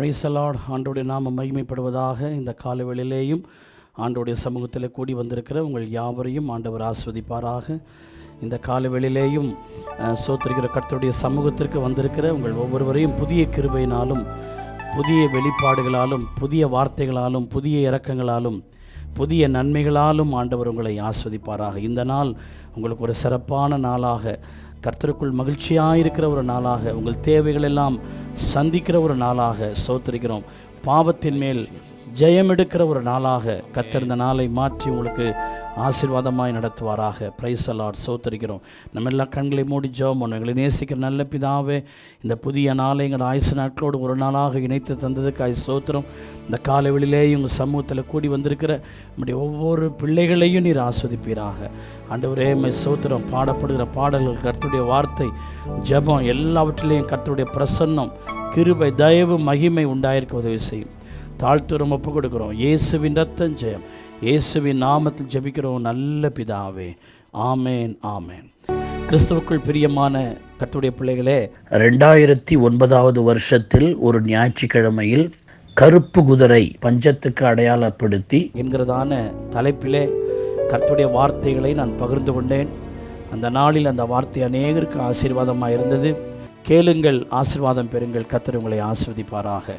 Price the Lord. ஆண்டவருடைய நாமம் மகிமைப்படுவதாக. இந்த காலவேளையிலேயும் ஆண்டவருடைய சமூகத்தில் கூடி வந்திருக்கிற உங்கள் யாவரையும் ஆண்டவர் ஆஸ்வதிப்பாராக. இந்த காலவேளையிலேயும் சோத்திருக்கிற கர்த்தருடைய சமூகத்திற்கு வந்திருக்கிற உங்கள் ஒவ்வொருவரையும் புதிய கிருபையினாலும் புதிய வெளிப்பாடுகளாலும் புதிய வார்த்தைகளாலும் புதிய இரக்கங்களாலும் புதிய நன்மைகளாலும் ஆண்டவர் உங்களை ஆஸ்வதிப்பாராக. இந்த நாள் உங்களுக்கு ஒரு சிறப்பான நாளாக, கர்த்தருக்குள் மகிழ்ச்சியாக இருக்கிற ஒரு நாளாக, உங்கள் தேவைகள் எல்லாம் சந்திக்கிற ஒரு நாளாக சோத்திருக்கிறோம். பாவத்தின் மேல் ஜெயம் எடுக்கிற ஒரு நாளாக கர்த்தர் இந்த நாளை மாற்றி உங்களுக்கு ஆசீர்வாதமாய் நடத்துவாராக. Praise the Lord. சோத்திருக்கிறோம். நம்ம எல்லா கண்களை மூடி ஜெபம் பண்ணுவோம். எங்களை நேசிக்கிற நல்ல பிதாவே, இந்த புதிய நாளை எங்கள் ஆயுசு நாட்களோடு ஒரு நாளாக இணைத்து தந்ததுக்காய் சோத்திரம். இந்த காலவெளியிலே உங்கள் சமூகத்தில் கூடி வந்திருக்கிற நம்முடைய ஒவ்வொரு பிள்ளைகளையும் நீர் ஆஸ்வதிப்பீராக. ஆண்டவரே மை சோத்திரம். பாடப்படுகிற பாடல்கள், கர்த்தருடைய வார்த்தை, ஜெபம் எல்லாவற்றிலேயும் கர்த்தருடைய பிரசன்னம், கிருபை, தயவு, மகிமை உண்டாயிருக்க உதவி செய்யும். தாழ்த்துறம் ஒப்பு கொடுக்கிறோம். இயேசுவின் ரத்தம் ஜெயம். இயேசுவின் நாமத்தில் ஜெபிக்கிறோம் நல்ல பிதாவே. ஆமேன், ஆமேன். கிறிஸ்துவுக்குள் பிரியமான கர்த்தருடைய பிள்ளைகளே, 2009 வருஷத்தில் ஒரு ஞாயிற்றுக்கிழமையில் கருப்பு குதிரை பஞ்சத்துக்கு அடையாளப்படுத்தி என்கிறதான தலைப்பிலே கர்த்தருடைய வார்த்தைகளை நான் பகிர்ந்து கொண்டேன். அந்த நாளில் அந்த வார்த்தை அநேகருக்கு ஆசீர்வாதமாக இருந்தது. கேளுங்கள், ஆசீர்வாதம் பெறுங்கள். கர்த்தர் உங்களை ஆசீர்வதிப்பாராக.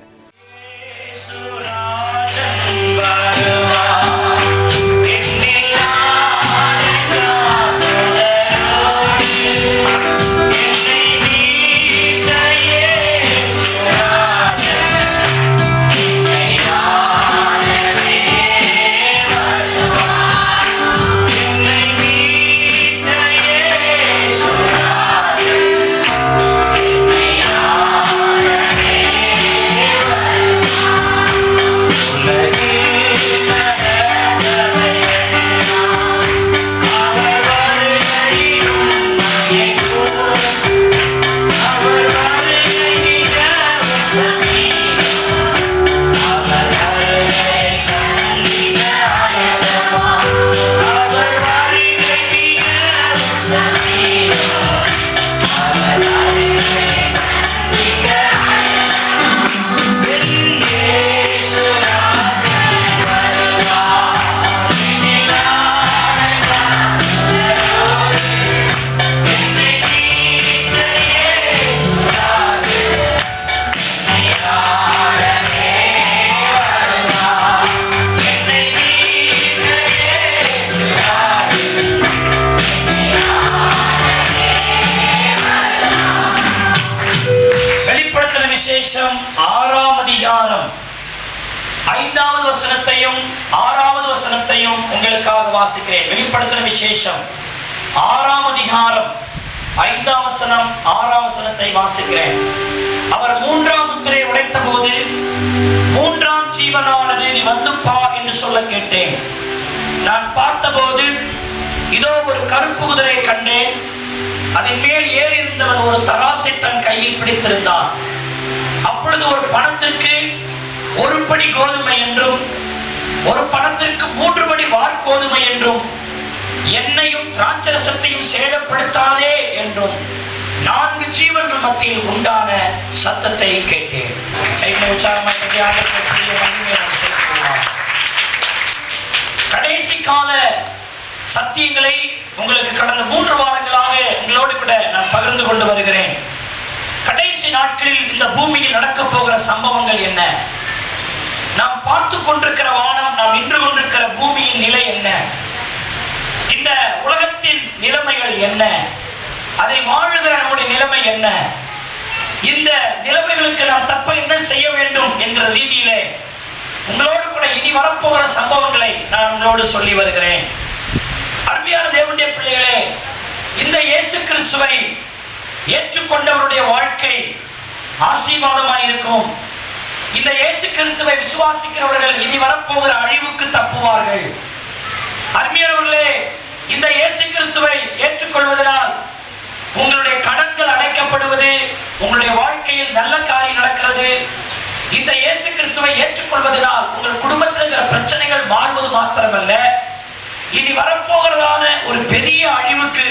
விசேஷம் 6ஆம் அதிகாரம் 5வது வசனத்தையும் 6வது வசனத்தையும் உங்களுக்காக வாசிக்கிறேன். வெளிப்படுத்தின விசேஷம் 6ஆம் அதிகாரம் 5ஆம் வசனம் 6ஆம் வசனத்தை வாசிக்கிறேன். அவர் 3ஆம் முத்திரையை உடைத்த போது 3ஆம் ஜீவனானது நீ வந்து பார் என்று சொல்ல கேட்டேன். நான் பார்த்தபோது இதோ ஒரு கருப்பு குதிரை கண்டேன். அதன் மேல் ஏறி இருந்தவன் ஒரு தராசை தன் கையில் பிடித்திருந்தான். அப்பொழுது ஒரு பணத்திற்கு 1 படி கோதுமை என்றும் ஒரு பணத்திற்கு 3 படி வார்கோதுமை என்றும் எண்ணெயும் திராட்சரசத்தையும் சேதப்படுத்தாதே என்றும் 4 ஜீவன்கள் மத்தியில் உண்டான சத்தத்தை கேட்டேன். கடைசி கால சத்தியங்களை உங்களுக்கு கடந்த 3 வாரங்களாக உங்களோடு கூட நான் பகிர்ந்து கொண்டு வருகிறேன். கடைசி நாட்களில் இந்த பூமியில் நடக்க போகிற சம்பவங்கள் என்ன, நாம் பார்த்து கொண்டிருக்கிற வானம், நாம் நின்று கொண்டிருக்கிற பூமியின் நிலை என்ன, இந்த உலகத்தின் நிலைமைகள் என்ன, அதை வாழுகிற நம்முடைய நிலைமை என்ன, இந்த நிலைமைகளுக்கு நாம் தப்ப என்ன செய்ய வேண்டும் என்கிற ரீதியிலே உங்களோடு கூட இனி வரப்போகிற சம்பவங்களை நான் உங்களோடு சொல்லி வருகிறேன். அருமையான தேவனுடைய பிள்ளைகளே, இந்த இயேசு கிறிஸ்துவை ஏற்றுக்கொண்டவருடைய வாழ்க்கை ஆசீர்வாதமாயிருக்கும். இந்த இயேசு கிறிஸ்துவை விசுவாசிக்கிறவர்கள் இனி வரப்போகிற அழிவுக்கு தப்புவார்கள். அருமையானவர்களே, இந்த இயேசு கிறிஸ்துவை ஏற்றுக்கொள்வதனால் உங்களுடைய கடன்கள் அடைக்கப்படுவது, உங்களுடைய வாழ்க்கையில் நல்ல காரியம் நடக்கிறது. இந்த இயேசு கிறிஸ்துவை ஏற்றுக்கொள்வதனால் உங்கள் குடும்பத்தில் இருக்கிற பிரச்சனைகள் மாறுவது மாத்திரமல்ல, இனி வரப்போகிறதான ஒரு பெரிய அழிவுக்கு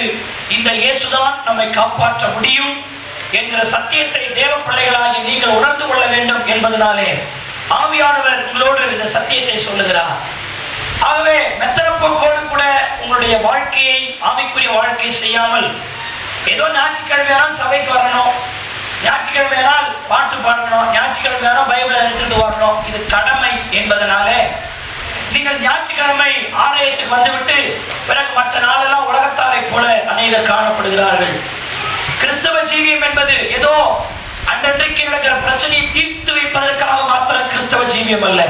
இந்த இயேசுதான் நம்மை காப்பாற்ற முடியும் என்கிற என்ற சத்தியத்தை தேவ பிள்ளைகளாகி நீங்கள் உணர்ந்து கொள்ள வேண்டும் என்பதனாலே ஆவியானவர் உங்களோடு இந்த சத்தியத்தை சொல்லுகிறார். ஆகவே மெத்தனப்போக்கோடு கூட உங்களுடைய வாழ்க்கையை ஆவிக்குரிய வாழ்க்கையை செய்யாமல் ஏதோ ஞாயிற்றுக்கிழமையானால் சபைக்கு வரணும், ஞாயிற்றுக்கிழமையானால் பாட்டு பாடணும், ஞாயிற்றுக்கிழமையானால் பைபிளை எடுத்துட்டு வரணும், இது கடமை என்பதனாலே நீங்கள் ஞாயிற்றுக்கிழமை ஆலயத்துக்கு வந்துவிட்டு பிறகு மற்ற நாளெல்லாம் உலகத்தாரை போல அநேகர் காணப்படுகிறார்கள். கிறிஸ்தவ ஜீவியம் என்பது ஏதோ அன்றன்றைக்கு நடக்கிற பிரச்சனையை தீர்த்து வைப்பதற்காக மாத்திரம் கிறிஸ்தவ ஜீவியம் அல்ல.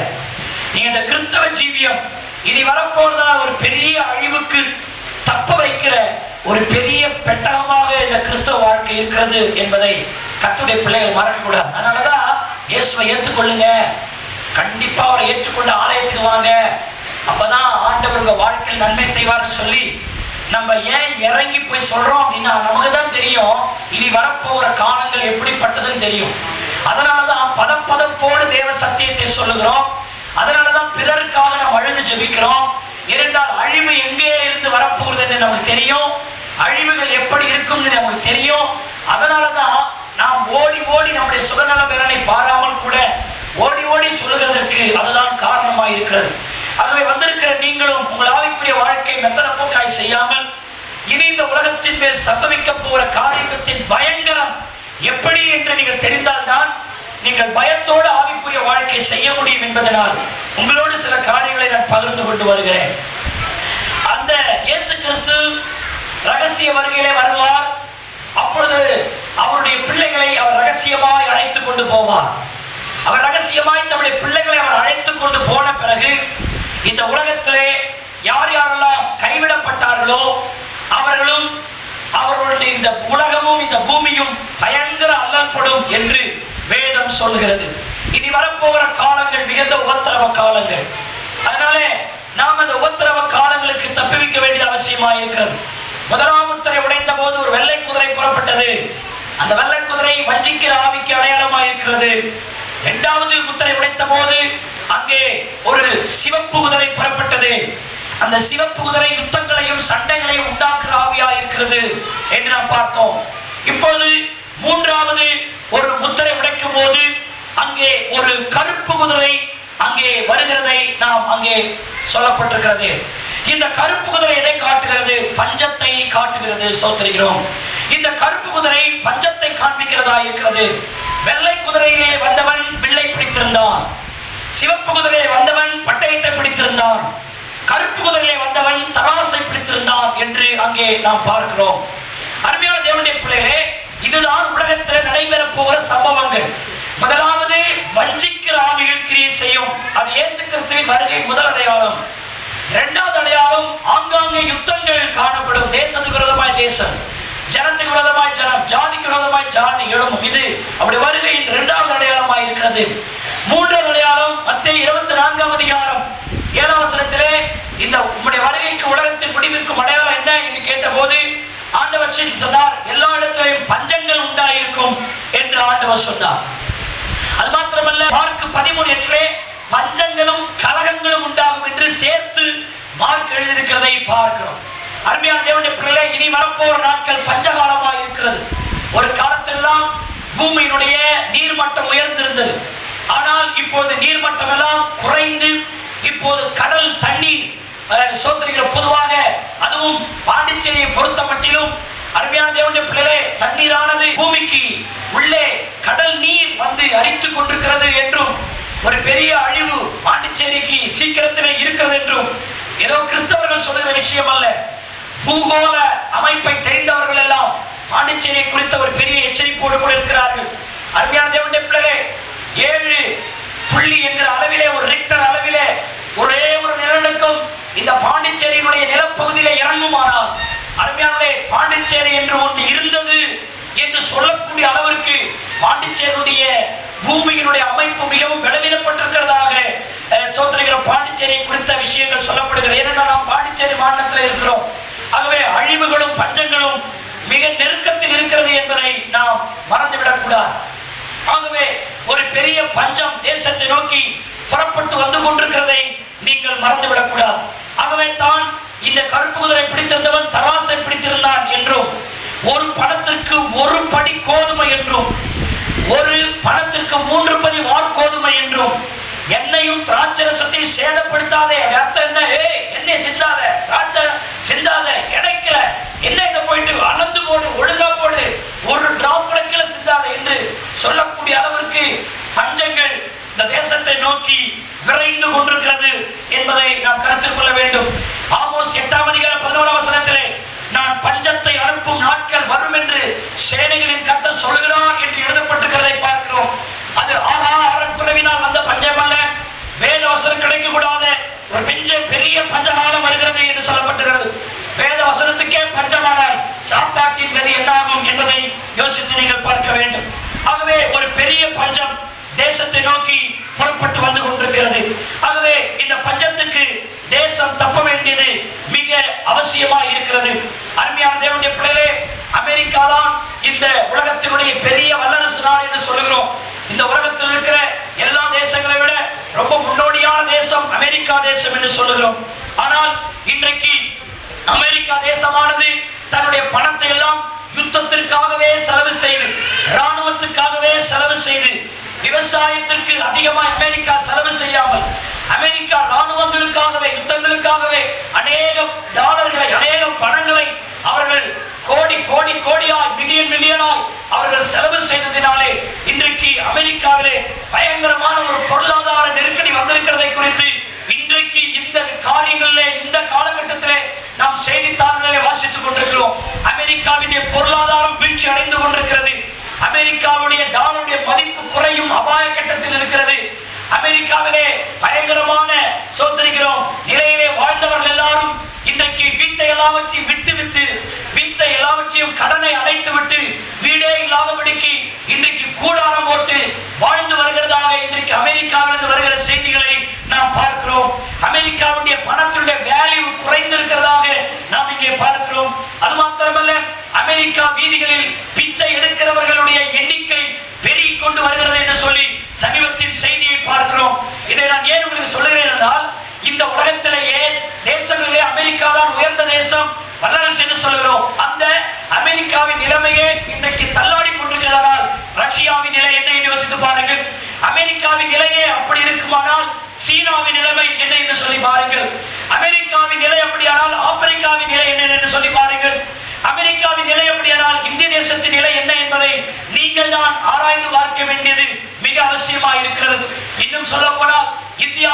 நீங்க இந்த கிறிஸ்தவ ஜீவியம் இனி வரப்போறதான ஒரு பெரிய அழிவுக்கு தப்ப வைக்கிற ஒரு பெரிய பெட்டகமாக இந்த கிறிஸ்தவ வாழ்க்கை இருக்கிறது என்பதை கர்த்தருடைய பிள்ளைகள் மறக்கக்கூடாது. அதனாலதான் இயேசுவை ஏற்றுக்கொள்ளுங்க, கண்டிப்பா அவரை ஏற்றுக்கொண்டு ஆலயத்துக்கு வாங்க, அப்பதான் ஆண்டவர் உங்க வாழ்க்கையில் நன்மை செய்வார்னு சொல்லி நம்ம ஏன் இறங்கி போய் சொல்றோம் அப்படின்னா நமக்கு தான் தெரியும் இனி வரப்போகிற காலங்கள் எப்படிப்பட்டதுன்னு தெரியும். அதனாலதான் பதப்போடு தேவ சத்தியத்தை சொல்லுகிறோம். அதனாலதான் பிறருக்காக நாம் அழுது ஜெபிக்கிறோம். ஏனென்றால் அழிவு எங்கே இருந்து வரப்போகிறது என்று நமக்கு தெரியும், அழிவுகள் எப்படி இருக்கும்னு நமக்கு தெரியும். அதனாலதான் நாம் ஓடி ஓடி நம்முடைய சுகநல பேரனை பாராமல் கூட ஓடி ஓடி சொல்லுகிறதற்கு அதுதான் காரணமாக இருக்கிறது. ஆகவே வந்திருக்கிற நீங்களும் உங்கள் ஆவிக்குரிய வாழ்க்கை மெத்தனப்போக்காய் செய்யாமல் இனி இந்த உலகத்தின் மேல் சம்பவிக்க போகிற காரியத்தின் பயங்கரம் எப்படி என்று நீங்கள் தெரிந்தால்தான் நீங்கள் பயத்தோடு ஆவிக்குரிய வாழ்க்கை செய்ய முடியும் என்பதனால் உங்களோடு சில காரியங்களை நான் பகிர்ந்து கொண்டு வருகிறேன். அந்த இயேசு கிறிஸ்து ரகசிய வருகையிலே வருவார். அப்பொழுது அவருடைய பிள்ளைகளை அவர் ரகசியமாய் அழைத்துக் கொண்டு போவார். அவர் ரகசியமாய் நம்முடைய பிள்ளைகளை அவர் அழைத்துக் கொண்டு போன பிறகு இந்த உலகத்திலே யார் யாரெல்லாம் கைவிடப்பட்டார்களோ அவர்களும் அவர்களுடைய இந்த உலகமும் இந்த பூமியும் பயங்கர அல்லல்படும் என்று வேதம் சொல்கிறது. இனி வரப்போகிற காலங்கள் மிகுந்த உபத்திரவ காலங்கள். அதனாலே நாம் அந்த உபத்திரவ காலங்களுக்கு தப்பிவிக்க வேண்டிய அவசியமாக இருக்கிறது. முதலாம் முத்திரை உடைந்த போது ஒரு வெள்ளை குதிரை புறப்பட்டது. அந்த வெள்ளை குதிரை வஞ்சிக்கிற ஆவிக்கு அடையாளமாக இருக்கிறது. இரண்டாவது முத்திரை உடைத்த போது அங்கே ஒரு சிவப்பு குதிரை புறப்பட்டது. அந்த சிவப்பு குதிரை யுத்தங்களையும் சண்டைகளையும் உண்டாக்குற ஆவியாக இருக்கிறது என்று நாம் பார்த்தோம். இப்போது மூன்றாவது ஒரு முத்திரை உடைக்கும் போது அங்கே ஒரு கருப்பு குதிரை அங்கே வருகிறதை நாம் அங்கே சொல்லப்பட்டிருக்கிறது. இந்த கருப்பு குதிரை எதை காட்டுகிறது? பஞ்சத்தை காட்டுகிறது. சோத்திரிக்கிறோம். இந்த கருப்பு குதிரை பஞ்சத்தை காண்பிக்கிறதா இருக்கிறது. வெள்ளை குதிரையிலே வந்தவன் வில்லை பிடித்திருந்தான், சிவப்பு குதிரையிலே வந்தவன் பட்டயத்தை பிடித்திருந்தான், கருப்பு குதிரையிலே வந்தவன் தராசை பிடித்திருந்தான் என்று அங்கே நாம் பார்க்கிறோம். அருமையான தேவனுடைய பிள்ளைகளே, இதுதான் உலகத்தில் நடைபெற போகிற சம்பவங்கள். முதலாவது வஞ்சிக்கிற ஆவிகள் கிரியை செய்யும். அது இயேசு கிறிஸ்துவின் வருகை முதல் அடையாளம். இரண்டாவது அடையாளம் ஆங்காங்கே யுத்தங்கள் காணப்படும். தேசத்துக்கு விரோதமாய் தேசம், ஜனத்துக்கு விரோதமாய் ஜனம், ஜாதிக்கு விரோதமாய் ஜாதி எழும்பும். இது அப்படி வருகையின் இரண்டாவது அடையாளமாய் இருக்கிறது. மூன்றாவது அடையாளம் மத்தேயு 24ஆம் அதிகாரம் 7ஆம் வசனத்திலே இந்த உம்முடைய வருகைக்கு உலகத்தின் முடிவிற்கும் அடையாளம் என்ன என்று கேட்டபோது ஆண்டவர் சொன்னார், எல்லா இடத்திலும் பஞ்சங்கள் உண்டாயிருக்கும் என்று ஆண்டவர் சொன்னார். அது மாத்திரமல்ல, மார்க் 13:8 பஞ்சங்களும் கலகங்களும் உண்டாகும் என்று சேர்த்து மார்க் எழுதியிருக்கிறதை பார்க்கிறோம். அருமையான தேவனுடைய பிள்ளைகளே, இனி வரப்போற நாட்கள் பஞ்சகாலமாக இருக்கிறது. ஒரு காலத்தெல்லாம் பூமியினுடைய நீர்மட்டம் உயர்ந்திருந்தது. ஆனால் இப்போது நீர்மட்டம் எல்லாம் குறைந்து இப்போது கடல் தண்ணீர் சோதனைகிற பொதுவாக அதுவும் பாண்டிச்சேரியை பொறுத்த மட்டிலும் அருமையான தேவனுடைய பிள்ளைகளே, தண்ணீரானது பூமிக்கு உள்ளே கடல் நீர் வந்து அரித்துக் கொண்டிருக்கிறது என்றும் ஒரு பெரிய அழிவு பாண்டிச்சேரிக்கு சீக்கிரத்திலே இருக்கிறது என்றும் ஏதோ கிறிஸ்தவர்கள் சொல்லுகிற விஷயம் அல்ல. பூகோள அமைப்பை தெரிந்தவர்கள் எல்லாம் பாண்டிச்சேரியை குறித்த ஒரு பெரிய எச்சரிப்போடு கூட இருக்கிறார்கள். அருமையான தேவனுடைய பிள்ளைகளே, 7 என்கிற அளவிலே ஒரு ரிக்டர் அளவிலே ஒரே ஒரு நிலநடுக்கம் இந்த பாண்டிச்சேரியினுடைய நிலப்பகுதியில இறங்குமானால் அருமையானே பாண்டிச்சேரி என்று ஒன்று இருந்தது என்று சொல்லக்கூடிய அளவிற்கு பாண்டிச்சேரியுடைய பூமியினுடைய அமைப்பு மிகவும் பலவீனப்பட்டிருக்கிறதாக சோதனைகிற பாண்டிச்சேரியை குறித்த விஷயங்கள் சொல்லப்படுகிறது. ஏனென்றால் நாம் பாண்டிச்சேரி மாநிலத்தில் இருக்கிறோம். ஆகவே அழிவுகளும் பஞ்சங்களும் மிக நெருக்கத்தில் இருக்கிறது என்பதை நாம் மறந்துவிடக் கூடாது. ஆகவே ஒரு பெரிய பஞ்சம் தேசத்தை நோக்கி புறப்பட்டு வந்து கொண்டிருக்கிறதை நீங்கள் மறந்துவிடக் கூடாது. ஆகவே தான் இந்த கருப்பு குதிரை பிடித்திருந்தவன் தராசை பிடித்திருந்தான் என்றும் ஒரு பணத்திற்கு ஒரு படி கோதுமை என்றும் பஞ்சத்தை நோக்கி விரைந்து கொண்டிருக்கிறது என்பதை நாம் கருத்தில் கொள்ள வேண்டும். ஆமோஸ் 8:11 நான் பஞ்சத்தை அனுப்பும் நாட்கள் வரும் என்று சேனைகளின் கர்த்தர் சொல்கிறார் என்று எழுதப்பட்டிருக்கிறதை பார்க்கிறோம். அது ஆகாரக்குறைவினால் வந்த பஞ்சம் அல்ல, வேத வசனம் கிடைக்க கூடாத ஒரு பெரிய பஞ்சகாலம் வருகிறது என்று சொல்லப்பட்டிருக்கிறது. வேத வசனத்துக்கே பஞ்சமானால் சாப்பாட்டின் கதி என்னாகும் என்பதை யோசித்து நீங்கள் பார்க்க வேண்டும். ஆகவே ஒரு பெரிய பஞ்சம் தேசத்தை நோக்கி புறப்பட்டு வந்து கொண்டிருக்கிறது. ஆகவே இந்த பஞ்சத்துக்கு தேசம் தப்ப வேண்டியது மிக அவசியமாக இருக்கிறது. அருமையான தேவனுடைய பிள்ளைகளே, அமெரிக்கா தான் இந்த உலகத்தினுடைய பெரிய வல்லரசு நாடு என்று சொல்லுகிறோம். இந்த உலகத்தில் இருக்கிற எல்லா தேசங்களை விட ரொம்ப முன்னோடியான தேசம் அமெரிக்கா தேசம் என்று சொல்லுகிறோம். ஆனால் இன்றைக்கு அமெரிக்கா தேசமானது தன்னுடைய பணத்தை எல்லாம் யுத்தத்திற்காகவே செலவு செய்து, இராணுவத்துக்காகவே செலவு செய்து, விவசாயத்திற்கு அதிகமாக அமெரிக்கா செலவு செய்யாமல் அமெரிக்கா இராணுவங்களுக்காகவே யுத்தங்களுக்காகவே அநேக டாலர்களை அநேக பணங்களை அவர்கள் கோடியாய் மில்லியனாய் அவர்கள் செலவு செய்ததினாலே இன்றைக்கு அமெரிக்காவிலே பயங்கரமான ஒரு பொருளாதார நெருக்கடி வந்திருக்கிறதை குறித்து இன்றைக்கு இந்த காரியங்களிலே இந்த காலகட்டத்திலே நாம் செய்தித்தாள்களை வாசித்துக் கொண்டிருக்கிறோம். அமெரிக்காவின் பொருளாதாரம் வீழ்ச்சி அடைந்து கொண்டிருக்கிறது. அமெரிக்காவுடைய டாலருடைய மதிப்பு குறையும் அபாய கட்டத்தில் இருக்கிறது. அமெரிக்காவிலே பயங்கரமான சோதரிக்கிறோம் நிலையிலே வாழ்ந்தவர்கள் எல்லாரும் இன்றைக்கு வீட்டை எல்லாவற்றையும் விட்டு வீட்டை எல்லாவற்றையும் கடனை அடைத்து விட்டு வீடே இல்லாதபடிக்கு இன்றைக்கு கூடாரம் போட்டு வாழ்ந்து வருகிறதாக இன்றைக்கு அமெரிக்காவிலிருந்து வருகிற செய்திகளை நாம் பார்க்கிறோம். அமெரிக்காவுடைய பணத்தினுடைய வேல்யூ குறைந்திருக்கிறதாக நாம் இங்கே பார்க்கிறோம். அது மாத்திரமல்ல, அமெரிக்கா வீதிகளில் பிச்சை எடுக்கிறவர்களுடைய எண்ணிக்கை பெருகி கொண்டு வருகிறது என்று சொல்லி சமீபத்தின் செய்தியை பார்க்கிறோம். இதை நான் ஏன் உங்களுக்கு சொல்லுகிறேன் என்றால், இந்த உலகத்திலேயே தேசங்களிலே அமெரிக்கா தான் உயர்ந்த தேசம், வல்லரசு என்று சொல்கிறோம். அந்த அமெரிக்காவின் நிலைமையே இன்றைக்கு தள்ளாடி கொண்டிருக்கிறதால் ரஷ்யாவின் நிலை என்ன யோசித்து பாருங்கள். அமெரிக்காவின் நிலையே அப்படி இருக்குமானால் சீனாவின் நிலைமை என்ன என்று சொல்லி பாருங்கள். அமெரிக்காவின் நிலை அப்படியானால் ஆப்பிரிக்காவின் நிலை என்ன என்று சொல்லி பாருங்கள். அமெரிக்காவின் நிலை அப்படியானால் இந்திய தேசத்தின் நிலை என்ன என்பதை நீங்கள் தான் ஆராய்ந்து பார்க்க வேண்டியது மிக அவசியமாக இருக்கிறது. இன்னும் சொல்ல போனால் இந்தியா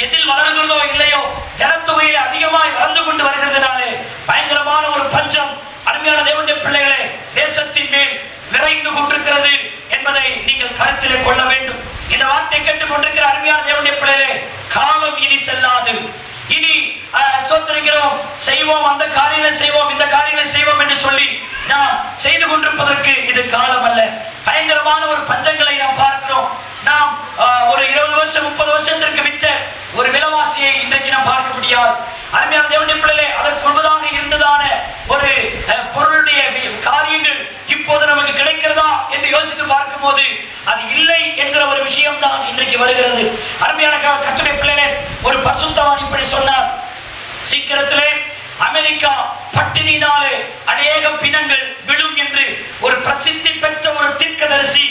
எதில் வளர்கிறதோ இல்லையோ ஜனத்தொகையில் அதிகமாய் வளர்ந்து கொண்டு வருகிறதுனாலே பயங்கரமான ஒரு பஞ்சம் அருமையான தேவனுடைய பிள்ளைகளே தேசத்தின் மேல் விரைந்து கொண்டிருக்கிறது என்பதை நீங்கள் கருத்திலே கொள்ள வேண்டும். இந்த வார்த்தை கேட்டுக் கொண்டிருக்கிற அருமையான தேவனுடைய பிள்ளைகளே, காலம் இனி செல்லாது. இனி சோதரிக்கிறோம், செய்வோம், அந்த காரியங்களை செய்வோம், இந்த காரியங்களை செய்வோம் என்று சொல்லி நாம் செய்து கொண்டிருப்பதற்கு இது காலம் அல்ல. பயங்கரமான ஒரு பஞ்சங்களை நாம் பார்க்கிறோம். நாம் ஒரு 20 வருஷம் 30 வருஷத்திற்கு விற்ற ஒரு விலைவாசியை இன்றைக்கு நாம் பார்க்க முடியாது. அருமையான தேவனுடைய பிள்ளைகளே, அதற்கு முன்பதாக இருந்ததான ஒரு பொருளுடைய காரியங்கள் இப்போது நமக்கு கிடைக்கிறதா என்று யோசித்து பார்க்கும் போது அது இல்லை என்கிற ஒரு விஷயம் தான் இன்றைக்கு வருகிறது. அருமையான கர்த்தருடைய பிள்ளைகளே, ஒரு பரிசுத்தவான் இப்படி சொன்னார், சீக்கிரத்திலே அமெரிக்கா பட்டினியினாலே அநேக பிணங்கள் விழும் என்று ஒரு பிரசித்தி பெற்ற ஒரு தீர்க்கதரிசி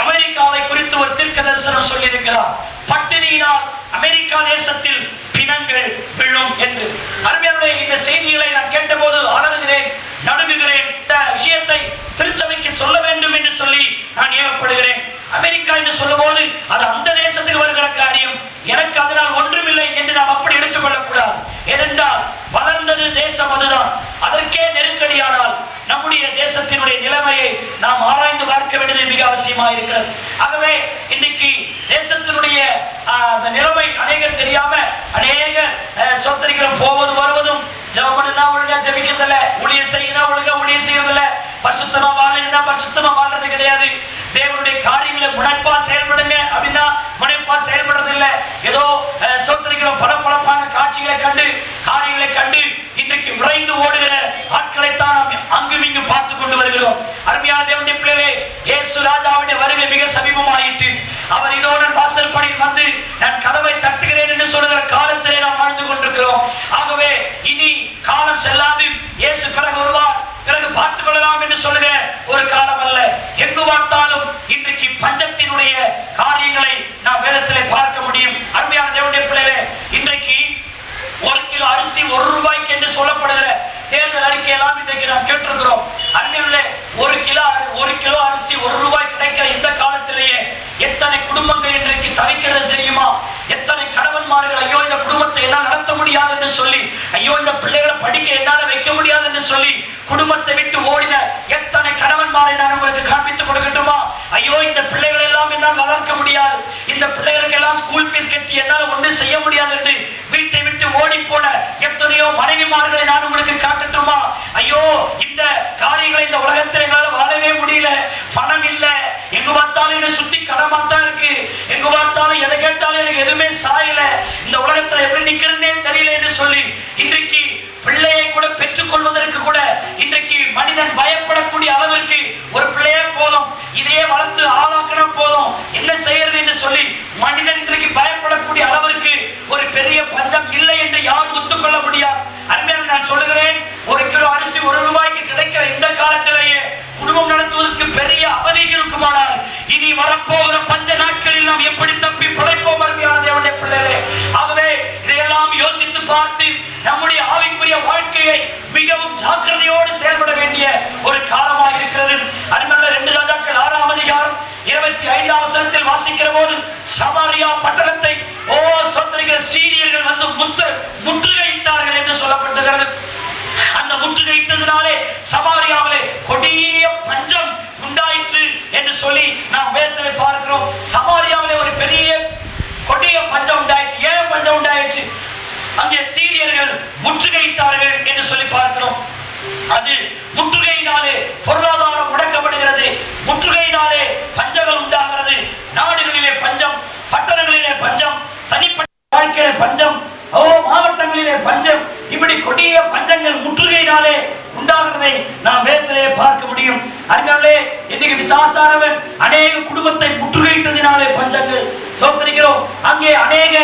அமெரிக்காவை குறித்து ஒரு தீர்க்க தரிசனம் சொல்லி இருக்கிறார். பட்டினியினால் அமெரிக்கா தேசத்தில் பிணங்கள் விழும் என்று. அருமையான இந்த செய்திகளை நான் கேட்டபோது அலறுகிறேன், நடுங்குகிறேன். இந்த விஷயத்தை திருச்சபைக்கு சொல்ல வேண்டும் என்று சொல்லி நான் ஏவப்படுகிறேன். அமெரிக்கா என்று சொல்லும் போது அது அந்த தேசத்துக்கு வருகிற காரியம், எனக்கு அதனால் ஒன்றுமில்லை என்று நாம் அப்படி எடுத்துக்கொள்ளக் கூடாது. ஏனென்றால் வளர்ந்தது தேசம் அதுதான். அதற்கே நெருக்கடியானால் நம்முடைய தேசத்தினுடைய நிலைமையை நாம் ஆராய்ந்து பார்க்க வேண்டியது மிக அவசியமாக இருக்கிறது. ஆகவே இன்னைக்கு தேசத்தினுடைய அந்த நிலைமை அநேகர் தெரியாம அநேக சொத்தரிக்கிறோம், போவது வருவதும் ஜெபம்னா ஒழுங்கா ஜெபிக்கிறதில்ல, ஊழியம் செய்யணும் ஒழுங்கா ஊழியம் செய்யறதில்ல, பரிசுத்தமா வாழணும்னா பரிசுத்தமா வாழ்றது கிடையாது. தேவனுடைய காரியங்களை முனைப்பா செயல்படுங்க அப்படின்னா முனைப்பா செயல்படுறது இல்லை. ஏதோ சொத்தரிக்கிறோம் பளபளப்பான காட்சிகளை கண்டு காரியங்களை கண்டு இன்றைக்கு விரைந்து ஓடுகிற ஆட்களைத்தான் நாம் அங்கும் இங்கு பார்த்து கொண்டு வருகிறோம். அருமையான தேவனுடைய பிள்ளைகளே, இயேசு ராஜாவுடைய வருகை மிக சமீபமாயிற்று. அவர் இதோடு வாசல் படியில் வந்து நான் கதவை தட்டுகிறேன் என்று சொல்லுகிற காலத்திலே நாம் வாழ்ந்து கொண்டிருக்கிறோம். ஆகவே இனி காலம் செல்லாது, இயேசு பிறகு வருவார், பிறகு பார்த்துக் கொள்ளலாம் என்று சொல்லுகிற ஒரு காலம் அல்ல. எங்கு பார்த்தாலும் இன்றைக்கு பஞ்சத்தினுடைய காரியங்களை நாம் வேதத்திலே பார்க்க முடியும். அருமையான தேவனுடைய பிள்ளைகளே, இன்றைக்கு 1 கிலோ அரிசி 1 ரூபாய்க்கு என்று சொல்லப்படுகிற தேர்தல் அறிக்கையெல்லாம் இன்றைக்கு நாம் கேட்டிருக்கிறோம். அருமையான 1 கிலோ அரிசி 1 ரூபாய் கிடைக்கிற இந்த காலத்திலேயே எத்தனை குடும்பங்கள் இன்றைக்கு தவிக்கிறது குடும்பத்தை விட்டு ஓடின எத்தனை கணவன்மாரை நான் உங்களுக்கு காண்பித்துக் கொடுக்கட்டுமா? ஐயோ, இந்த பிள்ளைகள் எல்லாம் என்னால் வளர்க்க முடியாது, இந்த பிள்ளைகளுக்கு எல்லாம் ஸ்கூல் ஃபீஸ் கட்டி என்னால் ஒன்றும் செய்ய முடியாது என்று வீட்டை விட்டு ஓடி போன எத்தனையோ மனைவிமார்களை நான் உங்களுக்கு காட்டட்டுமா? ஐயோ, இந்த காரியங்களை இந்த உலகத்தில் எங்களால் வாழவே முடியல, பணம் இல்லை, எங்கு பார்த்தாலும் என்னை சுத்தி கடமாத்தான் இருக்கு, எங்கு பார்த்தாலும் எதை கேட்டாலும் எனக்கு எதுவுமே சாயல, இந்த உலகத்துல எப்படி நிக்கிறதுனே தெரியல என்று சொல்லி இன்றைக்கு பிள்ளையை கூட பெற்றுக் கொள்வதற்கு கூட இன்றைக்கு மனிதன் பயப்படக்கூடிய அளவிற்கு ஒரு பிள்ளையே போதும், இதையே வளர்த்து ஆளாக்கினா போதும், என்ன செய்யறது என்று சொல்லி மனிதன் இன்றைக்கு பயப்படக்கூடிய அளவிற்கு ஒரு பெரிய பஞ்சம் இல்லை என்று யாரும் ஒத்துக்கொள்ள முடியாது. அருமையாக நான் சொல்லுகிறேன், 1 கிலோ அரிசி 1 ரூபாய்க்கு கிடைக்கிற இந்த காலத்திலேயே குடும்பம் நடத்துவதற்கு பெரிய அவதி இருக்குமானால் இனி வரப்போகிற பஞ்ச நாட்களில் நாம் எப்படி தப்பி பிழைப்போம்? அருமையான தேவனுடைய பிள்ளைகளே, ஆகவே இதையெல்லாம் யோசித்து பார்த்து நம்முடைய ஆவிக்குரிய வாழ்க்கையை மிகவும் ஜாக்கிரதையோடு செயல்பட வேண்டிய ஒரு காலமாக இருக்கிறது. அருமையான 2 ராஜாக்கள் 6ஆம் அதிகாரம் 25ஆம் வசனத்தில் வாசிக்கிற போது சமாரியா பட்டணத்தை சொத்தரிக்கிற சீரியர்கள் வந்து முற்றுகையிட்டார்கள் என்று சொல்லப்பட்டிருக்கிறது. அந்த முற்றுகையிட்டதினாலே சமாரியாவிலே கொடிய பஞ்சம் உண்டாயிற்று என்று சொல்லி நாம் வேதத்திலே பார்க்கிறோம். சமாரியாவிலே ஒரு பெரிய கொடிய பஞ்சம் உண்டாயிற்று. ஏன் பஞ்சம் உண்டாயிற்று? அங்கே சீரியர்கள் முற்றுகையிட்டார்கள் என்று சொல்லி பார்க்கிறோம். அது முற்றுகையினாலே பொருளாதாரம் முடக்கப்படுகிறது, முற்றுகையினாலே பஞ்சங்கள் உண்டாகிறது. நாடுகளிலே பஞ்சம், பட்டணங்களிலே பஞ்சம், தனிப்பட்ட வாழ்க்கையிலே பஞ்சம், மாவட்டங்களிலே பஞ்சம், இப்படி கொடிய பஞ்சங்கள் முற்றுகையினாலே உண்டாகிறதை நாம் வேதத்திலே பார்க்க முடியும். அருமையானவர்களே, இன்னைக்கு பிசாசானவன் அநேக குடும்பத்தை முற்றுகையிட்டதினாலே பஞ்சங்கள் சோதரிக்கிறோம். அங்கே அநேக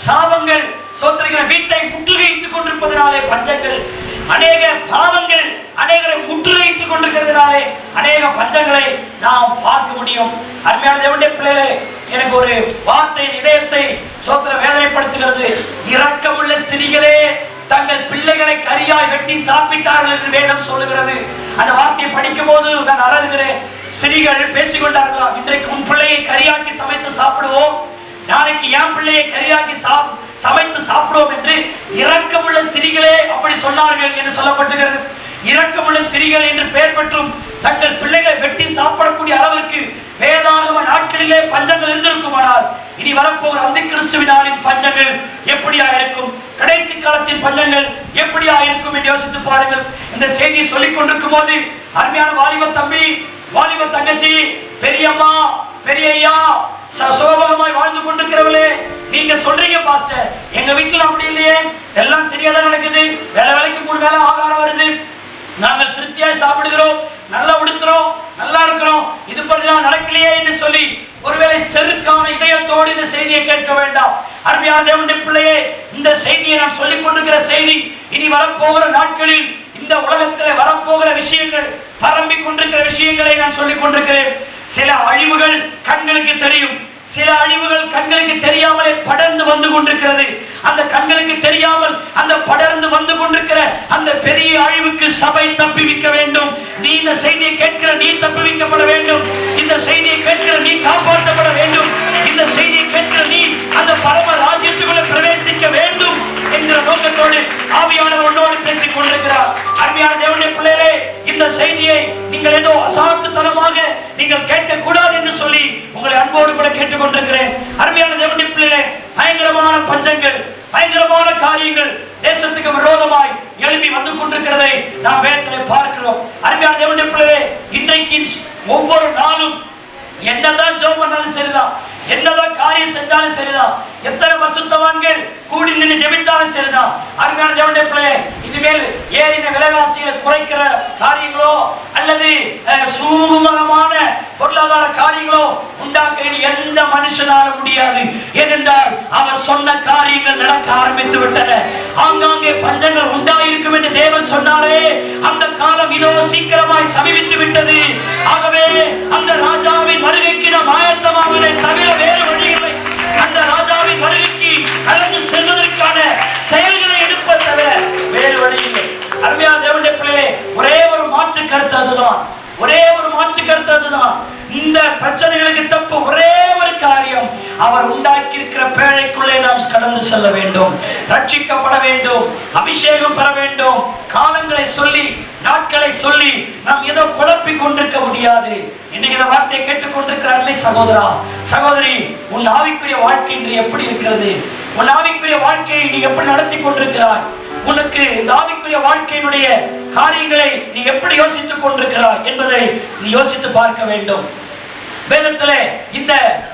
சாபங்கள் சோதரிக்கிற வீட்டை முற்றுகையிட்டுக் கொண்டிருப்பதனாலே பஞ்சங்கள், அநேக பாவங்கள் அநேகரை முற்றுகையிட்டுக் கொண்டிருக்கிறதுனாலே அநேக பஞ்சங்களை நாம் பார்க்க முடியும். அருமையான தேவனுடைய பிள்ளைகளே, எனக்கு ஒரு வார்த்தை இதயத்தை சோதர வேதனைப்படுத்துகிறது. இரக்கமுள்ள ஸ்திரீகளே தங்கள் பிள்ளைகளை கரியாய் வெட்டி சாப்பிட்டார்கள் என்று வேதம் சொல்லுகிறது. அந்த வார்த்தையை படிக்கும் போது நான் அழுகிறேன். ஸ்திரீகள் பேசிக்கொண்டார்களாம், இன்றைக்கு உன் பிள்ளையை கரியாக்கி சமைத்து சாப்பிடுவோம், நாளைக்கு என் பிள்ளையை கரியாக்கி சமைத்து சாப்பிடுவோம் என்று இரக்கமுள்ள ஸ்திரீகளே அப்படி சொன்னார்கள் என்று சொல்லப்பட்டிருக்கிறது. இரக்கமுள்ள ஸ்திரீகள் என்று பெயர் பெற்றும் தங்கள் பிள்ளைகளை வெட்டி சாப்பிடக்கூடிய அளவிற்கு வேதாகம நாட்களிலே பஞ்சங்கள் இருந்திருக்குமானால் இனி வரப்போகிற அந்த கிறிஸ்துவினாலின் பஞ்சங்கள் எப்படியா இருக்கும், கடைசி காலத்தின் பஞ்சங்கள் எப்படியா இருக்கும் என்று யோசித்து பாருங்கள். இந்த செய்தியை சொல்லிக் கொண்டிருக்கும் போது அருமையான வாலிப தம்பி, வாலிப தங்கச்சி, பெரியம்மா, பெரியய்யா, சோபகமாய் வாழ்ந்து கொண்டிருக்கிறவர்களே, நீங்க சொல்றீங்க பாஸ்டர், எங்க வீட்டுல அப்படி இல்லையே, எல்லாம் சரியாதான் நடக்குது, வேலைக்கு 3 வேளை ஆகாரம் வருது, நாங்கள் திருப்தியாய் சாப்பிடுகிறோம், நல்லா உடுத்துறோம், நல்லா இருக்கிறோம், இது பண்ணலாம் நடக்கலையே என்று சொல்லி ஒருவேளை செருக்கான இதயத்தோடு இந்த செய்தியை கேட்க வேண்டாம். அருமையான தேவனுடைய பிள்ளையே, இந்த செய்தியை நான் சொல்லிக் கொண்டிருக்கிற செய்தி இனி வரப்போகிற நாட்களில் இந்த உலகத்தில் வரப்போகிற விஷயங்கள், பரம்பிக் கொண்டிருக்கிற விஷயங்களை நான் சொல்லிக் கொண்டிருக்கிறேன். சில அழிவுகள் கண்களுக்கு தெரியும், சில அழிவுகள் கண்களுக்கு தெரியாமலே படர்ந்து வந்து கொண்டிருக்கிறது. அந்த கண்களுக்கு தெரியாமல் அந்த படர்ந்து வந்து கொண்டிருக்கிற அந்த பெரிய அழிவுக்கு சபை தப்பிவிக்க வேண்டும். நீ இந்த செய்தியை கேட்கிற நீ தப்பிவிக்கப்பட வேண்டும். இந்த செய்தியை கேட்கிற நீ காப்பாற்றப்பட வேண்டும். இந்த செய்தியை கேட்கிற நீ அந்த பரம ராஜ்யத்துக்குள்ள பிரவேசிக்க வேண்டும் என்கிற நோக்கத்தோடு ஆவியானவர் உன்னோடு பேசிக் கொண்டிருக்கிறார். அருமையான தேவனுடைய பிள்ளைகளே, இந்த செய்தியை நீங்கள் ஏதோ அசாத்துத்தனமாக நீங்கள் கேட்கக்கூடாது என்று சொல்லி உங்களை அன்போடு கூட கேட்டுக் கொண்டிருக்கிறேன். அருமையான தேவனுடைய பிள்ளைகளே, பயங்கரமான பஞ்சங்கள், பயங்கரமான காரியங்கள் தேசத்துக்கு விரோதமாய் எழுப்பி வந்து கொண்டிருக்கிறதை நாம் வேதத்திலே பார்க்கிறோம். அருமையான தேவனுடைய பிள்ளைகளே, இன்றைக்கு ஒவ்வொரு நாளும் என்னதான் ஜெபம் பண்ணாலும் சரிதான், என்னதான் காரியம் செஞ்சாலும் சரிதான், எத்தனை பரிசுத்தவான்கள் கூடி நின்று ஜெபிச்சாலும் சரிதான். அருமையான தேவனுடைய பிள்ளைகளே, இனிமேல் ஏறின விலைவாசிகளை குறைக்கிற காரியங்களோ அல்லது சுமூகமான பொருளாதார காரியங்களோ உண்டாக்க எந்த மனுஷனாலும் முடியாது. ஏனென்றால் அவர் சொன்ன காரியங்கள் நடக்க ஆரம்பித்து விட்டன. ஆங்காங்கே பஞ்சங்கள் உண்டாயிருக்கும் என்று தேவன் சொன்னாரே, அந்த காலம் இதோ சீக்கிரமாய் சமீபித்து விட்டது. ஆகவே அந்த ராஜாவின் வருகைக்கு நாம் ஆயத்தமாவதை தவிர வேறு வழிகளை, அந்த ராஜாவின் வருகைக்கு கலந்து செல்வதற்கான செயல்களை எடுப்பதை தவிர வேறு வழி இல்லை. அருமையான தேவனுடைய பிள்ளைகளே, ஒரே ஒரு மாற்று கருத்து அதுதான், ஒரே ஒரு மாற்று கருத்து அதுதான். இந்த பிரச்சனைகளுக்கு தப்பு ஒரே ஒரு காரியம், அவர் உண்டாக்கி இருக்கிற பேழைக்குள்ளே நாம் கடந்து செல்ல வேண்டும், ரட்சிக்கப்பட வேண்டும், அபிஷேகம் பெற வேண்டும். காலங்களை சொல்லி நாட்களை சொல்லி நாம் ஏதோ குழப்பிக் கொண்டிருக்க முடியாது. இன்னைக்கு இந்த வார்த்தையை கேட்டுக்கொண்டிருக்கிறார்களே சகோதரா சகோதரி, உன் ஆவிக்குரிய வாழ்க்கை இன்று எப்படி இருக்கிறது? உன் ஆவிக்குரிய வாழ்க்கையை நீ எப்படி நடத்தி கொண்டிருக்கிறாய்? உனக்கு இந்த ஆவிக்குரிய வாழ்க்கையினுடைய காரியங்களை நீ எப்படி யோசித்துக் கொண்டிருக்கிறாய் என்பதை நீ யோசித்து பார்க்க வேண்டும். வேதத்திலே இந்த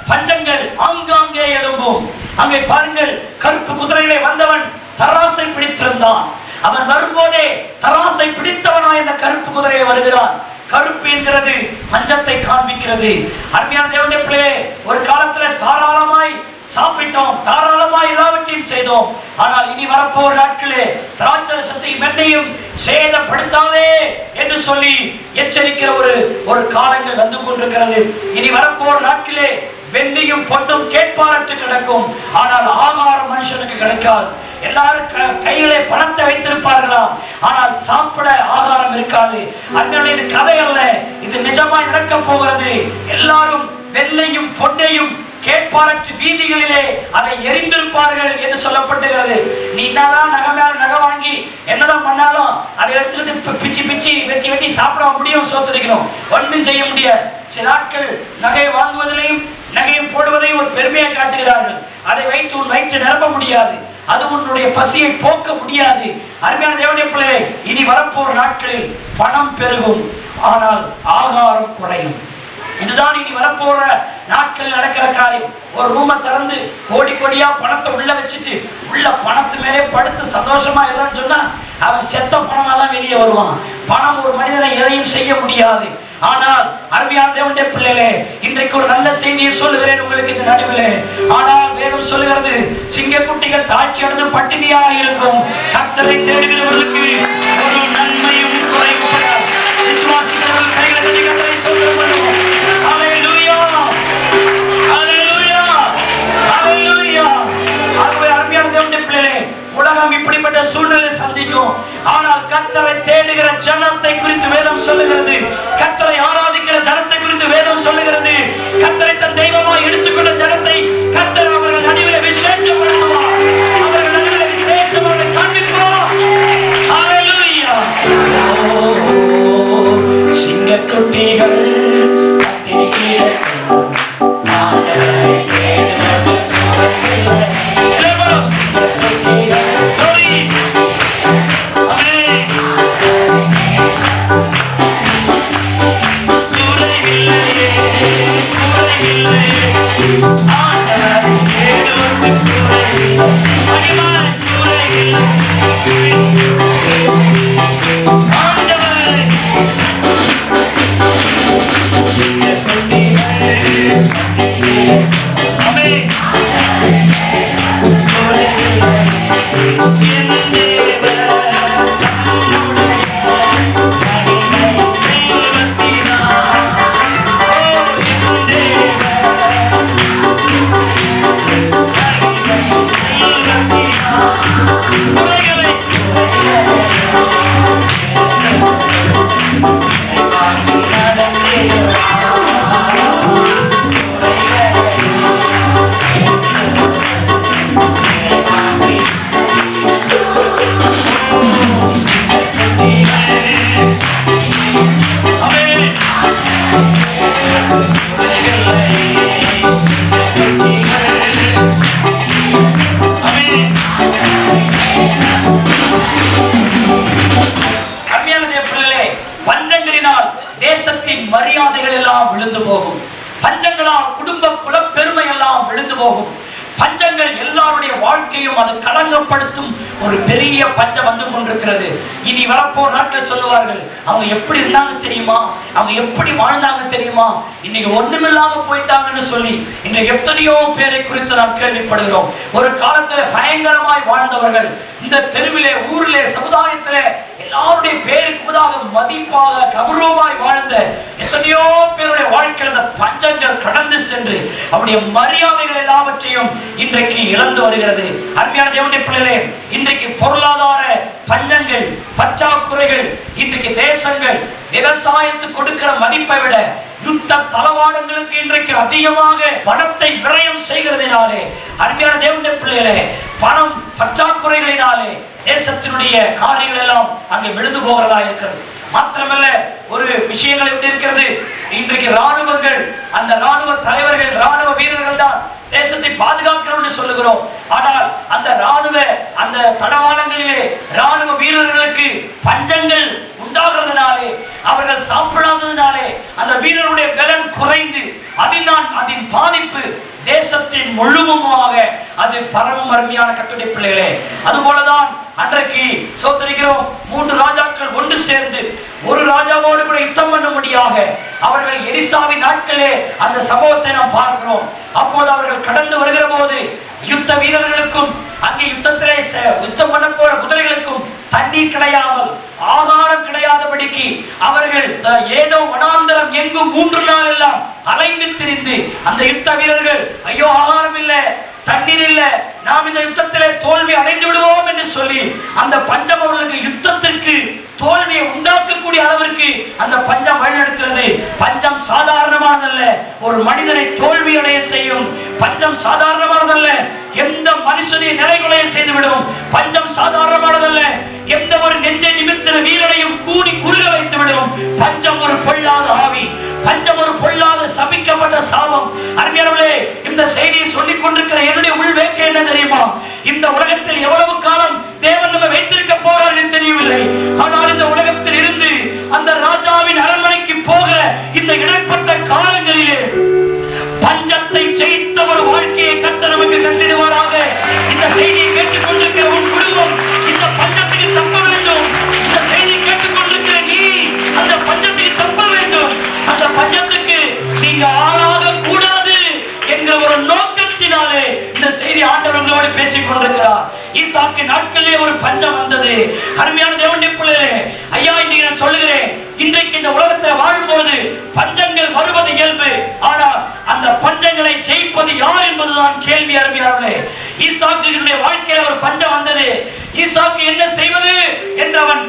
பஞ்சங்கள் ஆங்காங்கே எழும்பும். அங்கே பாருங்கள், கருப்பு குதிரையிலே வந்தவன் தராசை பிடித்திருந்தான். அவன் வரும்போதே தராசை பிடித்தவனாய் இந்த கருப்பு குதிரையை வருகிறான். கருப்பு என்கிறது பஞ்சத்தை காண்பிக்கிறது. அருமையான தேவனுடைய பிள்ளையே, ஒரு காலத்துல தாராளமாய் சாப்பிட்டோம், தாராளமாய் எல்லாவற்றையும் செய்தோம். ஆனால் இனி வரப்போற நாட்களே திராட்சரசத்தையும் எண்ணெயும் சேதப்படுத்தாதே என்று சொல்லி எச்சரிக்கிற ஒரு காலங்கள் வந்து கொண்டிருக்கிறது. இனி வரப்போற நாட்களே வெள்ளியும் பொன்னும் கேட்பாரற்று கிடக்கும், ஆனால் ஆகாரம் மனுஷனுக்கு கிடைக்காது. எல்லாரும் கையிலே பணத்தை வைத்திருப்பார்களாம், ஆனால் சாப்பிட ஆகாரம் இருக்காது. அதனால இது கதை அல்ல, இது நிஜமாய் நடக்க போகிறது. எல்லாரும் வெள்ளையும் பொன்னையும் கேட்பாரற்று வீதிகளிலே அதை எரிந்திருப்பார்கள் என்று சொல்லப்பட்டுகிறது. நீ என்னதான் நகை மேல நகை வாங்கி என்னதான் பண்ணாலும் அதை எடுத்துக்கிட்டு பிச்சு பிச்சு வெட்டி வெட்டி சாப்பிட முடியும், சோத்திருக்கணும், ஒன்றும் செய்ய முடியாது. சில நாட்கள் நகையை வாங்குவதிலையும் நகையை போடுவதையும் ஒரு பெருமையை காட்டுகிறார்கள். அதை வைத்து உன் வயிற்று நிரப்ப முடியாது, அது உன்னுடைய பசியை போக்க முடியாது. அருமையான தேவனுடைய பிள்ளையே, இனி வரப்போற நாட்களில் பணம் பெருகும், ஆனால் ஆகாரம் குறையும். இதுதான் இனி வரப்போற நாட்களில் நடக்கிற காரியம். ஒரு ரூமை திறந்து கோடி கோடியா பணத்தை உள்ள வச்சுட்டு உள்ள பணத்து மேலே படுத்து சந்தோஷமா இல்லைன்னு சொன்னா அவன் செத்த பணமா தான் வெளியே வருவான். பணம் ஒரு மனிதனை எதையும் செய்ய முடியாது. ஆனால் அருமையான தேவனுடைய பிள்ளைகளே, இன்றைக்கு ஒரு நல்ல செய்தியை சொல்லுகிறேன் உங்களுக்கு இந்த நடுவிலே. ஆனால் வேதம் சொல்லுகிறது, சிங்கக்குட்டிகள் தாழ்ச்சி அடைந்து பட்டினியா இருக்கும், கர்த்தரை தேடுகிறவர்களுக்கு ஒரு நன்மையும் குறைவுபடாது. விசுவாசிக்கிறவர்கள் கைகளை தட்டி கர்த்தரை சொல்லுகிறோம். ஹல்லேலூயா, ஹல்லேலூயா, ஹல்லேலூயா. ஆகவே அருமையான தேவனுடைய பிள்ளைகளே, உலகம் இப்படிப்பட்ட சூழ்நிலை சந்திக்கும், ஆனால் கர்த்தரை தேடுகிற ஜனத்தை குறித்து வேதம் சொல்லுகிறது. கர்த்தரை ஆராதிக்கிற ஜனத்தை குறித்து வேதம் சொல்லுகிறது. கர்த்தரை தன் தெய்வமாய் எடுத்துக்கொண்ட ஜனத்தை கர்த்தர் அவர்கள் நடுவில் விசேஷப்படுத்துவார், அவர்கள் நடுவில் விசேஷமாக காண்பிப்பார். ஹல்லேலூயா. சிங்கக்குட்டிகள் தேசத்தின் மரியாதைகள் எல்லாம் விழுந்து போகும். பஞ்சங்களால் குடும்ப குல பெருமை எல்லாம் விழுந்து போகும். பஞ்சங்கள் எல்லாருடைய வாழ்க்கையும் அது களங்கப்படுத்தும் ஒரு பெரிய பஞ்சம் வந்து கொண்டிருக்கிறது. இனி வரப்போ நாட்டில் சொல்லுவார்கள், அவங்க எப்படி இருந்தாங்க தெரியுமா, அவங்க எப்படி வாழ்ந்தாங்க தெரியுமா, இன்னைக்கு ஒண்ணுமில்லாம போயிட்டாங்கன்னு சொல்லி இன்றைக்கு எத்தனையோ பேரை குறித்து நாம் கேள்விப்படுகிறோம். ஒரு காலத்துல பயங்கரமாய் வாழ்ந்தவர்கள் இந்த தெருவிலே, ஊரிலே, சமுதாயத்திலே எல்லாருடைய பேருக்கு முதாக மதிப்பாக கௌரவமாய் வாழ்ந்த எத்தனையோ பேருடைய வாழ்க்கையில் அந்த பஞ்சங்கள் கடந்து சென்று அவருடைய மரியாதைகள் எல்லாவற்றையும் இன்றைக்கு இழந்து வருகிறது. அருமையான தேவனுடைய பிள்ளைகளே, இன்றைக்கு பொருளாதார பஞ்சங்கள், பற்றாக்குறைகள், இன்றைக்கு தேசங்கள் விவசாயத்துக்கு கொடுக்கிற மதிப்பை விட யுத்த தளவாடங்களுக்கு இன்றைக்கு அதிகமாக பணத்தை விரயம் செய்கிறதினாலே, அருமையான தேவனுடைய பிள்ளைகளே, பணம் பற்றாக்குறைகளினாலே தேசத்தினுடைய காரியங்கள் எல்லாம் அங்கே விழுந்து போகிறதா இருக்கிறது. மாத்திரமல்ல, ஒரு விஷயங்கள் எப்படி இருக்கிறது, இன்றைக்கு ராணுவங்கள், அந்த ராணுவ தலைவர்கள், ராணுவ வீரர்கள் தான் தேசத்தை பாதுகாக்கிறோம் சொல்லுகிறோம். ஆனால் அந்த ராணுவ அந்த தளவாடங்களிலே ராணுவ வீரர்களுக்கு பஞ்சங்கள் உண்டாகிறதுனாலே, அவர்கள் சாப்பிடாததினாலே அந்த வீரருடைய பலன் குறைந்து அதன் பாதிப்பு தேசத்தின் முழுவதுமாக அது பரவும். அருமையான கர்த்தருடைய பிள்ளைகளே, அதுபோலதான் அன்றைக்கு சோதரிக்கிறோம் 3 ராஜாக்கள் ஒன்று சேர்ந்து ஒரு ராஜாவோடு கூட யுத்தம் பண்ணும்படியாக அவர்கள் எலிசாவின் நாட்களே அந்த சம்பவத்தை நாம் பார்க்கிறோம். அப்போது அவர்கள் கடந்து வருகிற போது யுத்த வீரர்களுக்கும் அங்கே யுத்தத்திலே யுத்தம் பண்ண போற குதிரைகளுக்கும் தண்ணீர் கிடையாமல், ஆகாரம் கிடையாதபடிக்கு அவர்கள் ஏதோ வனாந்தரம் எங்கும் 3 நாள் எல்லாம் அலைந்து திரிந்து அந்த யுத்த வீரர்கள், ஐயோ ஆகாரம் இல்லை, தண்ணீர் இல்லை, நாம் இந்த யுத்தத்திலே தோல்வி அடைந்து விடுவோம் என்று சொல்லி அந்த பஞ்சம் அவர்களுக்கு யுத்தத்திற்கு தோல்வியை உண்டாக்கக்கூடிய அளவிற்கு அந்த பஞ்சம் வழிநடத்துகிறது. பஞ்சம் சாதாரணமானதல்ல, ஒரு மனிதனை தோல்வி அடைய செய்யும். பஞ்சம் சாதாரணமானதல்ல, எந்த மனுஷனை நிலைகுலைய செய்துவிடும். பஞ்சம் சாதாரணமானதல்ல, எந்த ஒரு நெஞ்சை நிமித்த வீரனையும் கூடி குறுக வைத்துவிடும். பஞ்சம் ஒரு பொல்லாத ஆவி, பஞ்சம் ஒரு பொல்லாத சபிக்கப்பட்ட சாபம். அருமையானவர்களே, இந்த செய்தியை சொல்லிக் கொண்டிருக்கிற என்னுடைய உள்வேட்கை என்ன தெரியுமா? இந்த உலகத்தில் எவ்வளவு காலம் தேவன் நம்ம வைத்திருக்க போறார் என்று தெரியவில்லை. ஆனால் இந்த உலகத்தில் இருந்து அந்த ராஜாவின் அரண்மனைக்கு போகிற இந்த இடைப்பட்ட காலங்களிலே பஞ்சத்தை ஜெயித்த ஒரு வாழ்க்கையை கர்த்தர் நமக்கு கண்டிடுவாராக. இந்த செய்தியை கேட்டுக் கொண்டிருக்கிற உன் குடும்பம் இந்த பஞ்சத்துக்கு தப்ப வேண்டும். இந்த செய்தியை கேட்டுக் கொண்டிருக்கிற நீ அந்த பஞ்சத்துக்கு தப்ப வேண்டும். அந்த பஞ்சத்துக்கு நீங்க ஆளாக கூடாது என்ற ஒரு நோக்கத்தினாலே இந்த செய்தி ஆண்டவர்களோடு பேசிக் கொண்டிருக்கிறார். ஈசாக்கு நாட்களிலே ஒரு பஞ்சம் வந்தது. அருமையான தேவனுடைய பிள்ளைகளே, ஐயா, இன்னைக்கு நான் சொல்லுகிறேன், இன்றைக்கு இந்த உலகத்தில் வாழும்போது பஞ்சங்கள் வருவது இயல்பு. ஆனால் அந்த பஞ்சங்களை ஜெயிப்பது யார் என்பதுதான் கேள்வி. அருமையானவர்களே, ஈசாக்குடைய வாழ்க்கையில ஒரு பஞ்சம் வந்தது. ஈசாக்கு என்ன செய்வது என்று அவன்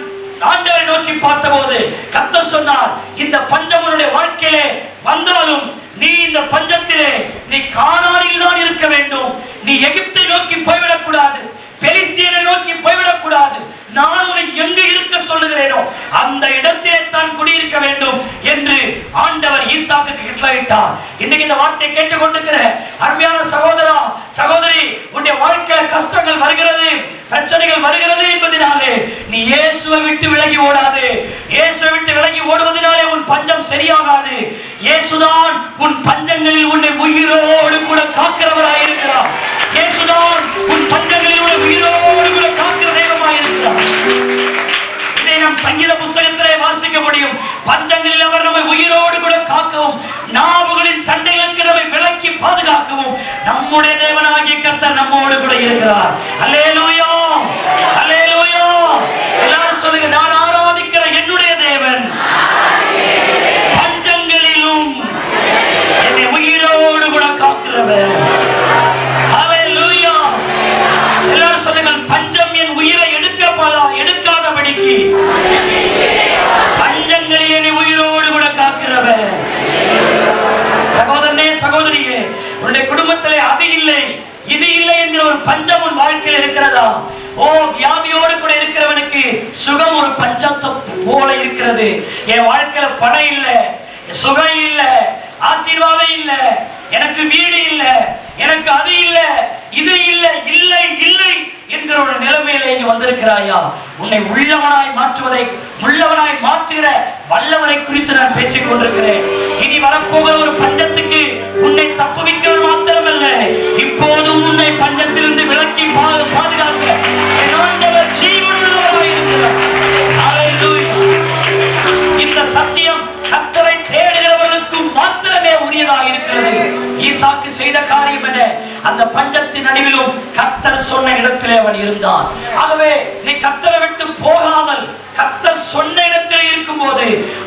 ஆண்டவரை நோக்கி பார்த்தபோது கர்த்தர் சொன்னார், இந்த பஞ்சம் உன்னுடைய வாழ்க்கையிலே வந்தாலும் நீ இந்த பஞ்சத்திலே நீ கானானில் தான் இருக்க வேண்டும். நீ எகிப்தை நோக்கி போய்விடக் கூடாது, பெலிஸ்தீனை நோக்கி போய்விடக் கூடாது. நான் உன்னை எங்கு இருக்க சொல்லுகிறேனோ அந்த இடத்திலே தான் குடியிருக்க வேண்டும் என்று ஆண்டவர் ஈசாக்குக்கு கட்டளையிட்டார். இன்னைக்கு இந்த வார்த்தையை கேட்டுக்கொண்டிருக்கிற அருமையான சகோதரா, சகோதரி, உன்னுடைய வாழ்க்கையில கஷ்டங்கள் வருகிறது, பிரச்சனைகள் வருகிறது என்பதனாலே நீ இயேசுவை விட்டு விலகி ஓடாது. இயேசுவை விட்டு விலகி ஓடுவதனாலே உன் பஞ்சம் சரியாகாது. இயேசுதான் உன் பஞ்சங்களில் உன்னை உயிரோடு கூட காக்கிறவராய் இருக்கிறார். இயேசுதான் உன் பஞ்சங்களில் உன்னை உயிரோடு கூட காக்கிற தெய்வமாய் இருக்கிறார். இதை நாம் சங்கீத புத்தகத்திலே வாசிக்க முடியும். பஞ்சங்களில் அவர் நம்மை உயிரோடு கூட காக்கவும், நாவுகளின் சண்டைகளுக்கு நம்மை விலக்கி பாதுகாக்கவும் நம்முடைய தேவனாகிய கர்த்தர் நம்மோடு கூட இருக்கிறார். அல்லேலூயா, அல்லேலூயா. எல்லாரும் சொல்லுங்க, நான் ஆராதிக்கிற என்னுடைய தேவன் பஞ்சங்களிலும் என்னை உயிரோடு கூட காக்கிறவர். அல்லேலூயா. எல்லாரும் சொல்லுங்கள், பஞ்சம் என் உயிரை எடுக்காதபடிக்கு பஞ்சங்களில் என்னை உயிரோடு கூட காக்கிறவர். சகோதரனே, சகோதரியே, உன்னுடைய குடும்பத்திலே அது இல்லை இது இல்லை என்கிற ஒரு பஞ்சம் உன் வாழ்க்கையில் இருக்கிறதா? ஓ, வியாதியோடு கூட இருக்கிறவனுக்கு சுகம் ஒரு பஞ்சத்தை போல இருக்கிறது. என் வாழ்க்கையில பணம் இல்லை, சுகம் இல்லை, ஆசீர்வாதம் இல்லை, எனக்கு வீடு இல்லை, எனக்கு அது இல்லை, இது இல்லை, இல்லை இல்லை என்கிற ஒரு நிலைமையில இங்கு வந்திருக்கிறாயா? உன்னை உள்ளவனாய் மாற்றுவதை உள்ளவனாய் மாற்றுகிற வல்லவனை குறித்து நான் பேசிக் கொண்டிருக்கிறேன். இனி வரப்போகிற ஒரு பஞ்சத்துக்கு உன்னை தப்புவிக்க மாத்திரமல்ல, இப்போதும் உன்னை பஞ்சத்திலிருந்து விலக்கி பாதுகாக்க என் ஆண்டவர் ஜீவனுள்ளவராய் இருக்கிறார். அல்லேலூயா. இந்த சத்தியம் கர்த்தரை தேடுகிறவர்களுக்கும் மாத்திரமே உரியதாக இருக்கிறது. ஈசாக்கு செய்த காரியம் என்ன? அந்த பஞ்சத்தின் நடுவிலும் கர்த்தர் சொன்ன இடத்திலே அவன் இருந்தான். ஆகவே நீ கர்த்தரை விட்டு போகாமல் கர்த்தர் சொன்ன இடத்திலே இருக்கும் போது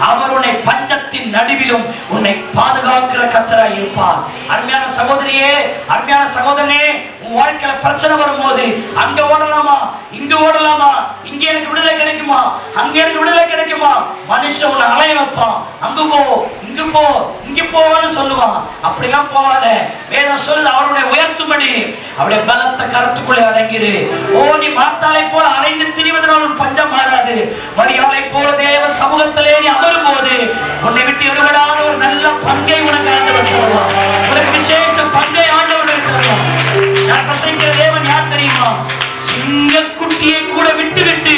அவர் உன்னை பஞ்சத்தின் நடுவிலும் உன்னை பாதுகாக்கிற கர்த்தராய் இருப்பார். அருமையான சகோதரியே, அருமையான சகோதரனே, உன் வாழ்க்கையில பிரச்சனை வரும்போது அங்க ஓடலாமா, இங்க ஓடலாமா, இங்க எனக்கு விடுதலை கிடைக்குமா, அங்க எனக்கு விடுதலை கிடைக்குமா, மனுஷன் உன்னை அலைய வைப்பான். அங்க போ, இங்க போ, இங்க போன்னு சொல்லுவான். அப்படிலாம் போவாத. வேதம் சொல்லுது, அவருடைய உயர்த்தும்படி அவருடைய பலத்த கருத்துக்குள்ளே அடங்கிரு. ஓ, நீ மாத்தாளை போல அலைந்து திரிவதனால் பஞ்சம் மாறாது. மரியாதை போல தேவ சமூகத்திலே நீ அமரும் போது உன்னை விட்டு எடுபடாத ஒரு நல்ல பங்கை உனக்கு ஆண்டவர் தருவார். உனக்கு விசேஷ பங்கை ஆண்டவர் தருவார். நான் பிரசங்கிக்கிற தேவன் யார் தெரியுமா? சிங்கக்குட்டியை கூட விட்டு விட்டு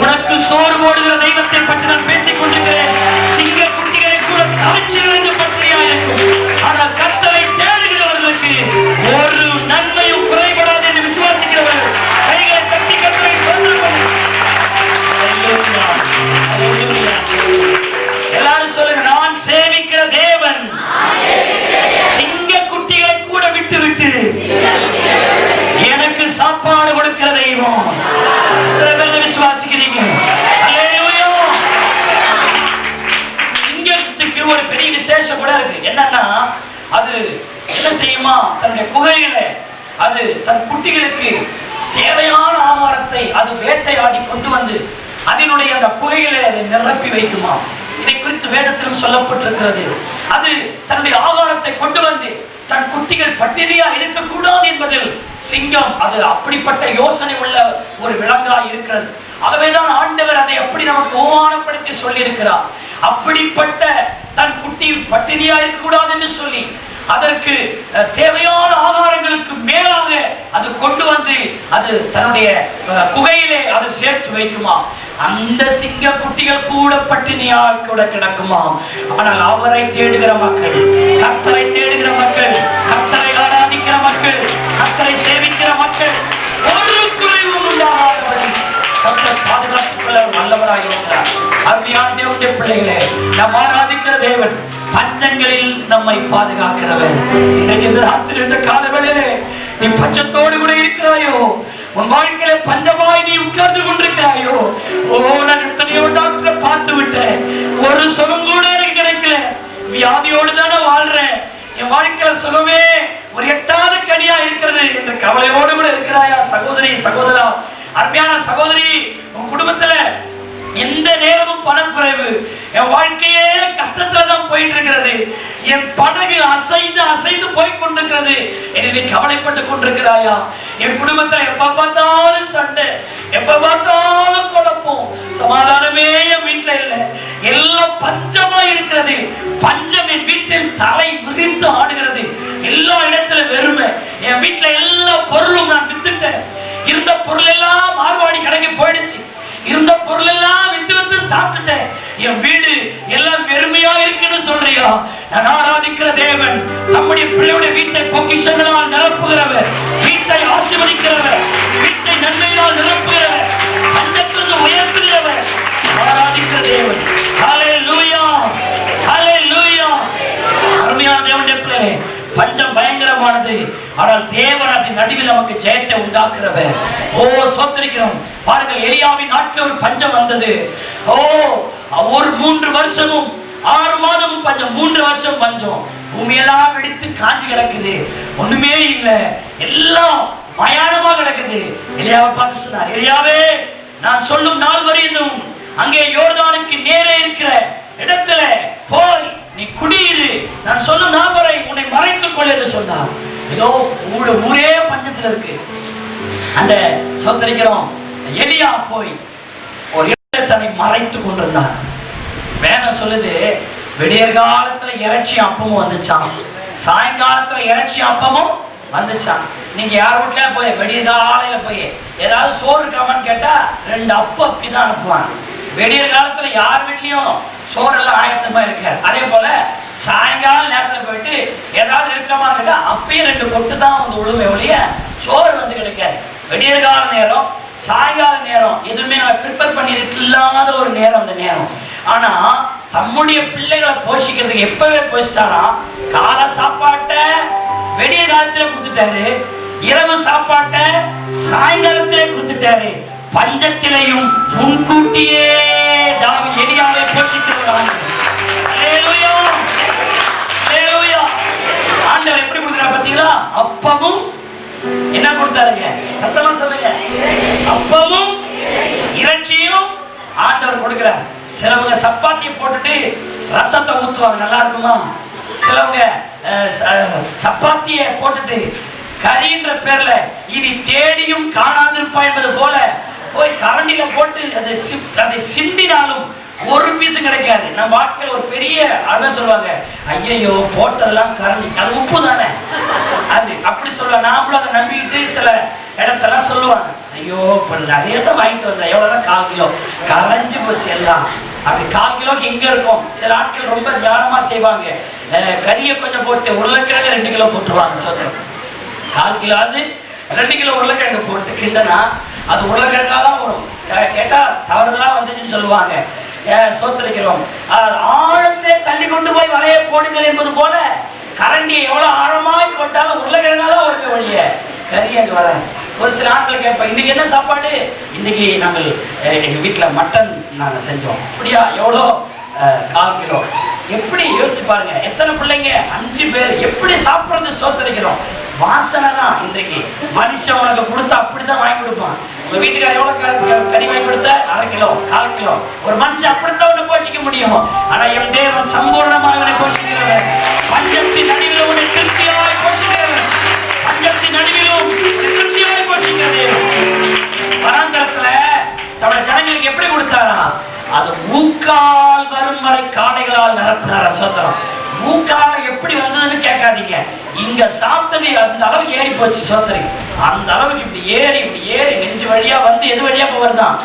உனக்கு சோறு போடுகிற தெய்வத்தை பற்றி நான் பேசிக் கொண்டிருக்கிறேன். சிங்கக்குட்டிகளை கூட தவிச்சிருந்து பற்றியா இருக்கும். ஆனால் கர்த்தரை தேடுகிறவர்களுக்கு ஒரு நன்மையும் குறைபடாது என்று விசுவாசிக்கிறவர்கள் கைகளை தட்டி கர்த்தரை சொல்லுங்கள். எல்லாரும் சொல்லுங்க, நான் சேவிக்கிற தேவன் சிங்கக்குட்டிகளை கூட விட்டு விட்டு எனக்கு சாப்பாடு கொடுக்கிற தெய்வம். விசுவாசிக்கிறீங்க? சிங்கத்துக்கு ஒரு பெரிய விசேஷம் கூட இருக்கு. என்னன்னா, அது என்ன செய்யுமா, தன்னுடைய குகையில அது தன் குட்டிகளுக்கு தேவையான ஆகாரத்தை அது வேட்டையாடி கொண்டு வந்து அதனுடைய அந்த குகையில அதை நிரப்பி வைக்குமா. இதை குறித்து வேதத்திலும் சொல்லப்பட்டிருக்கிறது. அது தன்னுடைய ஆகாரத்தை கொண்டு வந்து தன் குட்டிகள் பட்டினியா இருக்கக்கூடாது என்பதில் சிங்கம் அது அப்படிப்பட்ட யோசனை உள்ள ஒரு விலங்கா இருக்கிறது. ஆகவேதான் ஆண்டவர் அதை அப்படி நமக்கு ஓமானப்படுத்தி சொல்லி இருக்கிறார். அப்படிப்பட்ட தன் குட்டி பட்டினியா இருக்கக்கூடாது என்று சொல்லி அதற்கு தேவையான ஆதாரங்களுக்கு மேலாக அது கொண்டு வந்து அது தன்னுடைய குகையிலே அது சேர்த்து வைக்குமா. அந்த சிங்க குட்டிகள் கூட பட்டினியா கூட கிடக்குமா. ஆனால் அவரை தேடுகிற மக்கள், கர்த்தரை தேடுகிற மக்கள், கர்த்தரை ஆராதிக்கிற மக்கள், கர்த்தரை சேவிக்கிற மக்கள் ஒரு குறைவும் இல்லாதபடி கர்த்தர் பாதுகாத்துக் கொள்ள நல்லவராக இருக்கிறார். அருமையான தேவனுடைய பிள்ளைகளே, நாம் ஆராதிக்கிற தேவன் பஞ்சங்களில் நம்மை பாதுகாக்கிறவர். இன்றைக்கு இந்த ராத்திரி இந்த காலவேளையிலே நீ பஞ்சத்தோடு கூட இருக்கிறாயோ, உன் வாழ்க்கையில பஞ்சமாய் நீ உட்கார்ந்து கொண்டிருக்கிறாயோ, ஓ, நான் எத்தனையோ டாக்டரை பார்த்து விட்டேன், ஒரு சுகம் கூட எனக்கு கிடைக்கல, வியாதியோடு தானே வாழ்றேன், என் வாழ்க்கையில சுகமே ஒரு எட்டாத கனியா இருக்கிறது என்ற கவலையோடு கூட இருக்கிறாயா சகோதரி, சகோதரா? அருமையான சகோதரி, உன் குடும்பத்துல எந்த நேரமும் பணம் குறைவு, என் வாழ்க்கையே கஷ்டத்துல தான் போயிட்டு இருக்கிறது, என் படகு அசைந்து அசைந்து போய் கொண்டிருக்கிறது, எனவே கவலைப்பட்டு கொண்டிருக்கிறாயா? என் குடும்பத்துல எப்ப பார்த்தாலும் சண்டை, எப்ப பார்த்தாலும் குழப்பம், சமாதானமே என் வீட்டுல இல்லை, எல்லாம் பஞ்சமா இருக்கிறது, பஞ்சம் என் வீட்டில் தலை விரித்து ஆடுகிறது, எல்லா இடத்துல வெறுமை, என் வீட்டுல எல்லா பொருளும் நான் வித்துட்டேன், இருந்த பொருள் எல்லாம் மார்வாடி கடைக்கு போயிடுச்சு, இருந்த பொருள் எல்லாம் வித்து வித்து சாப்பிட்டுட்டேன், என் வீடு எல்லாம் வெறுமையா இருக்குன்னு சொல்றியா? நான் ஆராதிக்கிற தேவன் நம்முடைய பிள்ளையுடைய வீட்டை பொக்கிஷங்களால் நிரப்புகிறவர், வீட்டை ஆசீர்வதிக்கிறவர், வீட்டை நன்மையால் நிரப்புகிறவர், பஞ்சத்திலிருந்து உயர்த்துகிறவர். ஆராதிக்கிற தேவன். ஹல்லேலூயா, ஹல்லேலூயா. அருமையான தேவனுடைய பிள்ளைகளே, பஞ்சம் பயங்கரமானது, ஆனால் தேவன் அதன் நடுவில் நமக்கு ஜெயத்தை உண்டாக்குறவர். ஓ, சோத்திரிக்கிறோம். பாருங்கள், எலியாவின் நாட்டில் ஒரு பஞ்சம் வந்தது. ஓ, ஒரு 3 வருஷமும் 6 மாதமும் பஞ்சம், 3 வருஷம் பஞ்சம், பூமியெல்லாம் வெடித்து காஞ்சி கிடக்குது, ஒண்ணுமே இல்லை, எல்லாம் மயானமா கிடக்குது. எலியாவை பார்த்து சொன்னார், எலியாவே, நான் சொல்லும் நாள் வரையும் அங்கே யோர்தானுக்கு நேரே இருக்கிற இடத்துல போய் நீ குடியிரு, நான் சொல்லும் நாள் வரை உன்னை மறைத்துக் கொள் என்று சொன்னார். ஏதோ ஊரே பஞ்சத்துல இருக்கு. அந்த சோதரிக்கிறோம் எலியா போய் ஒரு இடத்தை தன்னை மறைத்து கொண்டிருந்தார். வேதம் சொல்லுது, விடியற் காலத்துல இறைச்சி அப்பமும் வந்துச்சான், சாயங்காலத்துல இறைச்சி அப்பமும் வந்துச்சான். நீங்க யார் வீட்டுல போய் விடியற் காலையில போய் ஏதாவது சோறு இருக்காமான்னு கேட்டா 2 அப்பம் அப்படிதான் அனுப்புவாங்க. விடியற் காலத்துல யார் வீட்லயும் சோறு எல்லாம் ஆயத்தமா இருக்காரு. அதே போல சாயங்கால நேரத்துல போயிட்டு ஏதாவது இருக்கமான்னு கேட்டா அப்பயும் 2 கொட்டு தான் வந்து உழுமை ஒழிய சோறு வந்து கிடைக்காது. விடியற் கால நேரம், சாயங்கால நேரம் எதுவுமே நம்ம ப்ரிப்பேர் பண்ணிட்டு இல்லாத ஒரு நேரம் அந்த நேரம். ஆனா தம்முடைய பிள்ளைகளை போஷிக்கிறதுக்கு எப்பவே போஷிச்சாரா, கால சாப்பாட்டை வெடிய காலத்துல கொடுத்துட்டாரு, இரவு சாப்பாட்டை சாயங்காலத்திலே கொடுத்துட்டாரு. பஞ்சத்திலையும் முன்கூட்டியே எலியாவை போஷிக்கிறார். அல்லேலூயா, அல்லேலூயா. ஆண்டவர் எப்படி கொடுக்கிறார் பார்த்தீங்களா? அப்பமும் என்ன என்ன கொடுத்தாருங்க? சத்தமா சொல்லுங்க. அப்பமும் இறைச்சியும் ஆண்டவர் கொடுக்கிறார். சிலவங்க சப்பாத்தியை போட்டுட்டு ரசத்தை ஊத்துவாங்க, நல்லா இருக்குமா? சிலவங்க சப்பாத்தியை போட்டுட்டு கறின்ற பேர்ல இனி தேடியும் காணாதிருப்பா என்பது போல போய் கரண்டில போட்டு அதை சிந்தினாலும் ஒரு பீஸ் கிடைக்காது. நம்ம வாழ்க்கையில் ஒரு பெரிய அதான் சொல்லுவாங்க, ஐயோ போட்டதெல்லாம் கரண்டி, அது உப்பு தானே அது, அப்படி சொல்லுவாங்க. நாமளும் அதை நம்பிக்கிட்டு சில இடத்தெல்லாம் சொல்லுவாங்க, ஐயோ நிறைய தான் வாங்கிட்டு வந்தேன், எவ்வளோதான் 1/4 கிலோ கரைஞ்சு போச்சு எல்லாம். அப்படி 1/4 கிலோக்கு இங்கே இருக்கும். சில ஆட்கள் ரொம்ப தியானமாக செய்வாங்க, கறியை கொஞ்சம் போட்டு உருளைக்கிழங்கு 2 கிலோ போட்டுருவாங்க. சொல்றேன் 1/4 கிலோ அது 2 கிலோ உருளைக்கிழங்கு போட்டு கிண்டனா அது உருளைக்கிழங்காக தான் வரும். கேட்டால் தவறுதலாக வந்துச்சுன்னு சொல்லுவாங்க. சோத்தரிக்கிறோம், ஆழத்தை தள்ளி கொண்டு போய் வலையை போடுங்கள் என்பது போல கரண்டியை எவ்வளோ ஆழமாய் போட்டாலும் உருளைக்கிழங்காக தான் வருது வழிய, கறி அங்கே வர. ஒரு சில ஆட்கள் கேட்பேன், இன்னைக்கு என்ன சாப்பாடு? இன்னைக்கு நாங்கள் எங்கள் வீட்டில் மட்டன் நாங்கள் செஞ்சோம். அப்படியா, எவ்வளோ? 1/4 கிலோ. எப்படி யோசிச்சு பாருங்க, எத்தனை பிள்ளைங்க? 5 பேர். எப்படி சாப்பிட்றது? சோத்தரிக்கிறோம். வாசனை தான். இன்றைக்கு மனுஷன் உனக்கு கொடுத்தா அப்படிதான் வாங்கி கொடுப்பான். உங்க வீட்டுக்கார எவ்வளவு கறி வாங்கி கொடுத்த? 1/2 கிலோ 1/4 கிலோ. ஒரு மனுஷன் அப்படித்தான் உன்னை போஷிக்க முடியும். ஆனா என் தேவன் சம்பூர்ணமாக உன்னை போஷிக்கிறவர். பஞ்சத்தின் நடுவில் உன்னை திருப்தியாய் போஷிக்கிறவர். பஞ்சத்தின் நடுவிலும் திருப்தியாய் போஷிக்கிறது. வராந்தரத்துல நம்முடைய ஜனங்களுக்கு எப்படி கொடுத்தாரா? அது மூக்கால் வரும் வரை காடைகளால் நிரப்பினார். சோத்திரம். மூக்கால எப்படி வந்ததுன்னு கேட்காதீங்க. இங்க சாப்பிட்டது அந்த அளவுக்கு ஏறி போச்சு. சோத்திரி அந்த அளவுக்கு இப்படி ஏறி நெஞ்சு வழியா வந்து எது வழியா போவதுதான்.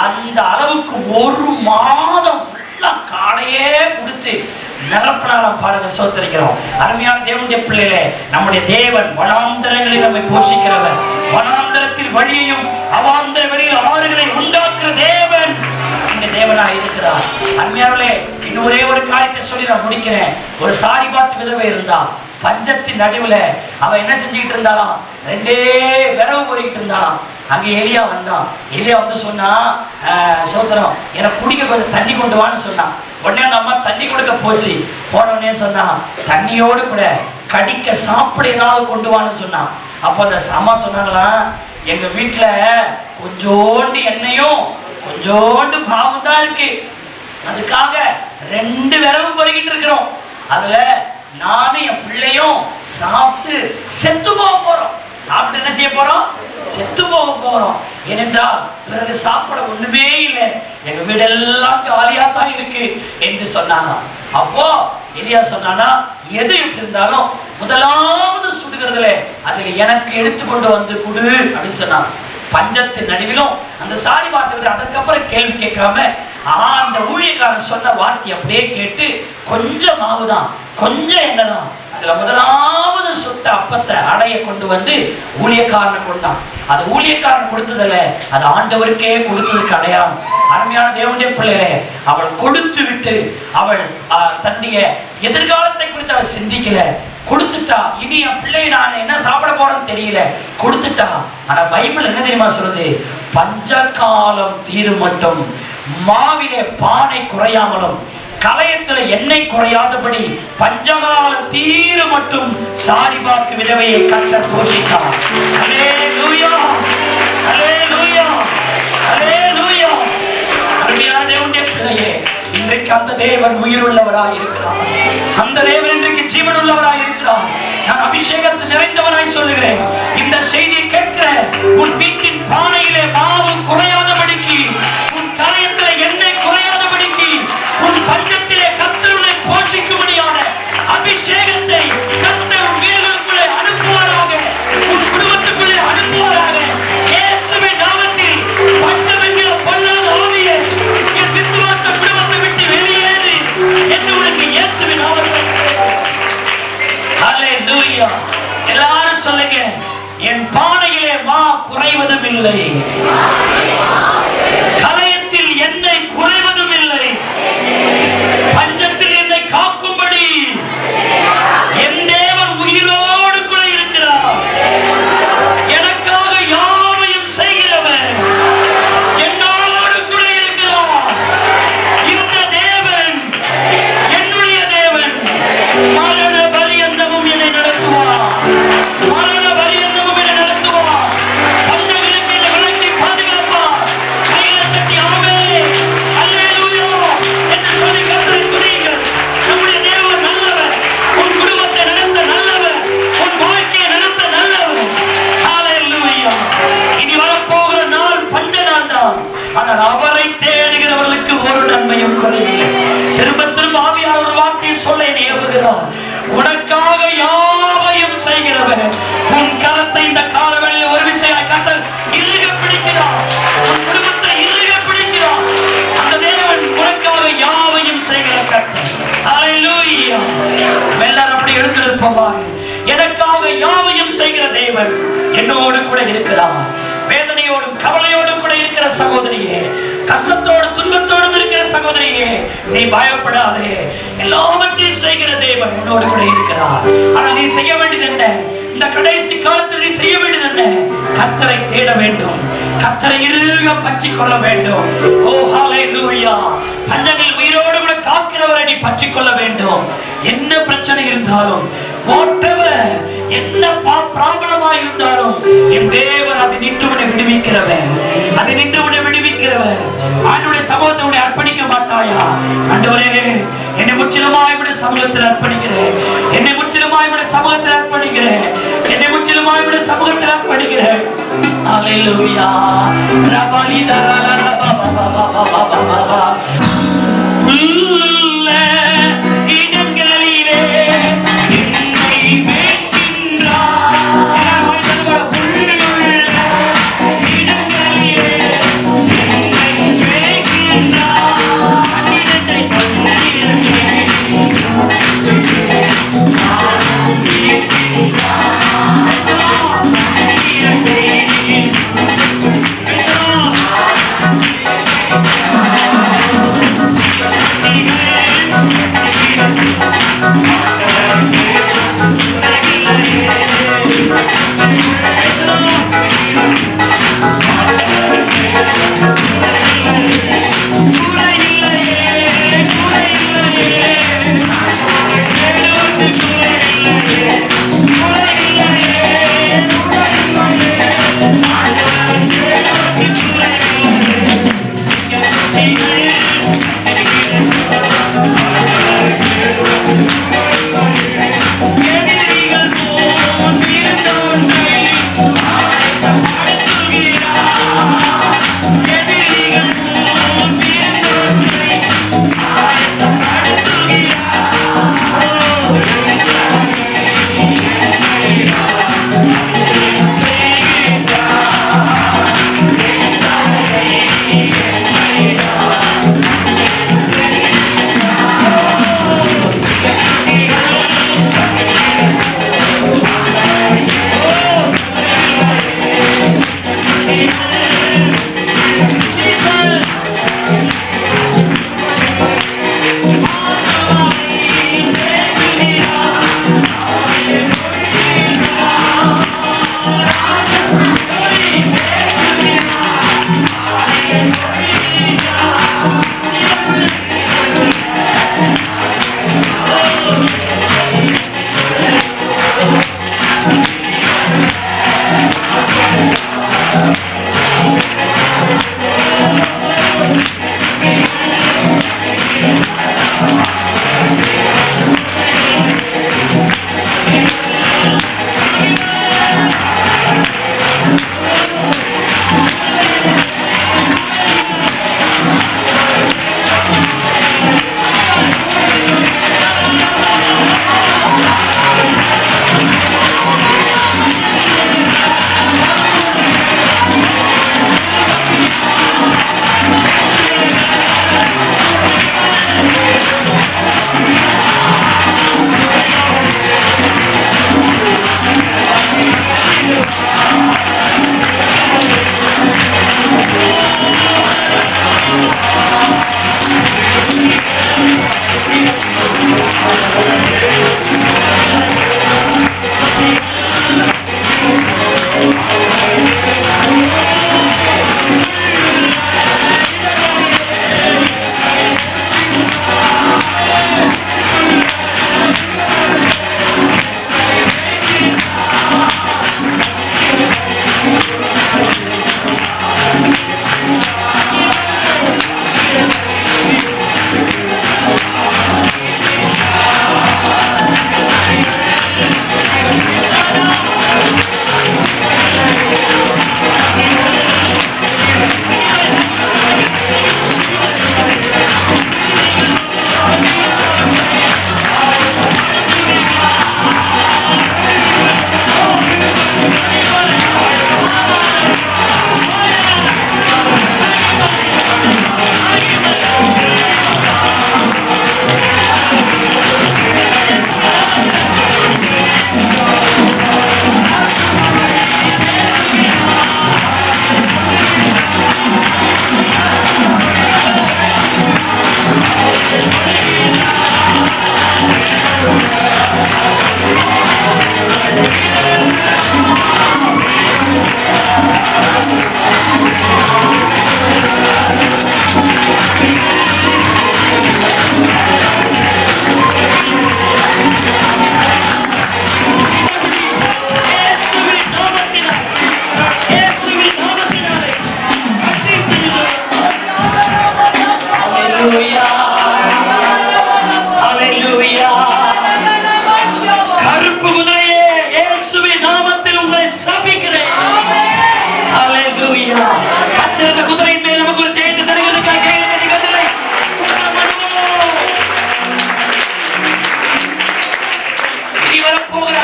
அந்த அளவுக்கு 1 மாதம் ஃபுல்லா காடையே கொடுத்து நிரப்பினாலும் பாருங்க. சோத்தரிக்கிறோம். அருமையான தேவனுடைய பிள்ளைகளே, நம்முடைய தேவன் வனாந்தரங்களில் நம்மை போஷிக்கிறவர். வனாந்தரத்தில் வழியையும் அவாந்தர வழியில் ஆறுகளை உண்டாக்குற தேவன் தேவனாக இருக்கிறார். அருமையானவர்களே, இன்னும் ஒரே ஒரு காரியத்தை சொல்லி நான் முடிக்கிறேன். ஒரு சாரிபாத் விதவை இருந்தா, பஞ்சத்தின் நடுவுல அவ என்ன செஞ்சுக்கிட்டு இருந்தாலாம்? 2 விரவு பொறிக்கிட்டு இருந்தாலாம். அங்க எலியா வந்தான். எலியா வந்து சொன்னா, சோதரம் எனக்கு குடிக்க கொஞ்சம் தண்ணி கொண்டு வான்னு சொன்னான். உடனே அந்த அம்மா தண்ணி கொடுக்க போச்சு. போனவனே சொன்னா, தண்ணியோடு கூட கடிக்க சாப்பிட ஏதாவது கொண்டு வான்னு சொன்னான். அப்போ அந்த அம்மா சொன்னாங்களா, எங்க வீட்டுல கொஞ்சோண்டு எண்ணெயும் கொஞ்சோண்டு பாவம் தான் இருக்கு, அதுக்காக 2 விரவு பொறுக்கிட்டு இருக்கிறோம். அதுல நானும் என் பிள்ளையும் சாப்பிட்டு செத்து போக போறோம். சாப்பிட்டு என்ன செய்ய போறோம்? செத்து போக போறோம். ஏனென்றால் பிறகு சாப்பிட ஒண்ணுமே இல்லை, எங்க வீடெல்லாம் காலியா தான் இருக்கு என்று சொன்னாங்க. அப்போ எலியா சொன்னானா, எது எப்படி இருந்தாலும் முதலாவது சுடுகிறதுல அதுல எனக்கு எடுத்துக்கொண்டு வந்து கொடு அப்படின்னு சொன்னாங்க. பஞ்சத்தின் நடுவிலும் அந்த சாரி வார்த்தை. அதுக்கப்புறம் கேள்வி கேட்காம அந்த ஊழியக்காரன் சொன்ன வார்த்தை அப்படியே கேட்டு, கொஞ்சம் மாவுதான், கொஞ்சம் எண்ணெய் தான், அதுல முதலாவது சுட்ட அப்பத்தை அடைய கொண்டு வந்து ஊழியக்காரனை கொண்டான். அது ஊழியக்காரன் கொடுத்ததில்ல, அது ஆண்டவருக்கே கொடுத்ததுக்கு அடையாளம். அருமையான தேவனுடைய பிள்ளைகளே, அவள் கொடுத்து விட்டு அவள் தன்னுடைய எதிர்காலத்தை குறித்து அவள் சிந்திக்கல. கொடுத்துட்டா. இனி என் பிள்ளை நான் என்ன சாப்பிட போறேன்னு தெரியல, கொடுத்துட்டா. ஆனா பைபிள் என்ன தெரியுமா சொல்றது? பஞ்சகாலம் தீரும் மட்டும் மாவிலே பானை குறையாமலும் கலயத்துல எண்ணெய் குறையாதபடி பஞ்சகாலம் தீரும் மட்டும் சாரிபாத் விதவையை கர்த்தர் போஷித்தார். அல்லேலூயா, அல்லேலூயா, அல்லேலூயா. அருமையான தேவனுடைய பிள்ளையே, இன்றைக்கு அந்த தேவன் உயிருள்ளவராய் இருக்கிறார். அந்த தேவன் இன்றைக்கு ஜீவன் உள்ளவராய் இருக்கிறார். நான் அபிஷேகத்தை நிறைந்தவனாய் சொல்லுகிறேன். இந்த செய்தியை கேட்கிற உன் வீட்டின் பானையிலே மாவு குறையாதபடிக்கு, உன் கலயத்திலே எண்ணெய் குறையாதபடிக்கு, உன் பஞ்சத்திலே கர்த்தரை போஷிக்கும்படியான அபிஷேகத்தை கர்த்தர் உன் வீடுகளுக்குள்ளே அனுப்புவாராக, உன் குடும்பத்துக்குள்ளே அனுப்புவாராக. இயேசுவின் நாமத்தில் பஞ்சம் என்கிற பொல்லாத ஆவியே என் விசுவாச குடும்பத்தை விட்டு வெளியேறு என்று உனக்கு இயேசுவின் நாமத்தில். ஹல்லேலூயா. எல்லாரும் சொல்லுங்க, என் பானையிலே மா குறைவதும் இல்லை, கலயத்தில் எண்ணெய் குறைவதும் இல்லை. பஞ்சத்தில் என்னை காக்கும்படி என் தேவன் உயிரோடு கூட இருக்கிறார். எனக்காக யாவையும் செய்கிறவர் என்னோடு கூட இருக்கிறார். இந்த தேவன் என்னுடைய தேவன். மரண பரியந்தமும் என்னை நடத்துவார், மரண பரியந்தமும் என்னை நடத்துவார். விருப்பமாய் எனக்காக யாவையும் செய்கிற தேவன் என்னோடு கூட இருக்கிறார். வேதனையோடும் கவலையோடும் கூட இருக்கிற சகோதரியே, கஷ்டத்தோடு துன்பத்தோடும் இருக்கிற சகோதரியே, நீ பயப்படாதே. எல்லாவற்றையும் செய்கிற தேவன் உன்னோடு கூட இருக்கிறார். ஆனால் நீ செய்ய வேண்டியது என்ன? இந்த கடைசி காலத்தில் நீ செய்ய வேண்டியது என்ன? கர்த்தரை தேட வேண்டும், கர்த்தரை இறுக பற்றிக் கொள்ள வேண்டும். ஓ ஹalleluya! பஞ்சங்கள் உயிரோடு கூட காக்கிறவரை நீ பற்றிக் கொள்ள வேண்டும். என்ன பிரச்சனை இருந்தாலும், whatever, என்ன ப்ராப்ளமாய் இருந்தாலும், என் தேவன் அதை நின்று உன்னை விடுவிக்கிறவன், அதை நின்று உன்னை விடுவிக்கிறவன். ஆண்டவருடைய சமூகத்தை உன்னை அர்ப்பணிக்க மாட்டாயா? ஆண்டவரே, என்னை முற்றிலுமாய் உடைய சமூகத்தில் அர்ப்பணிக்கிறேன், என்னை முற்றிலுமாய் உடைய சமூகத்தில் அர்ப்பணிக்கிறேன், என்னை முற்றிலுமாய் உடைய சமூகத்தில் அர்ப்பணிக்கிறேன். ஹalleluya! Yeah.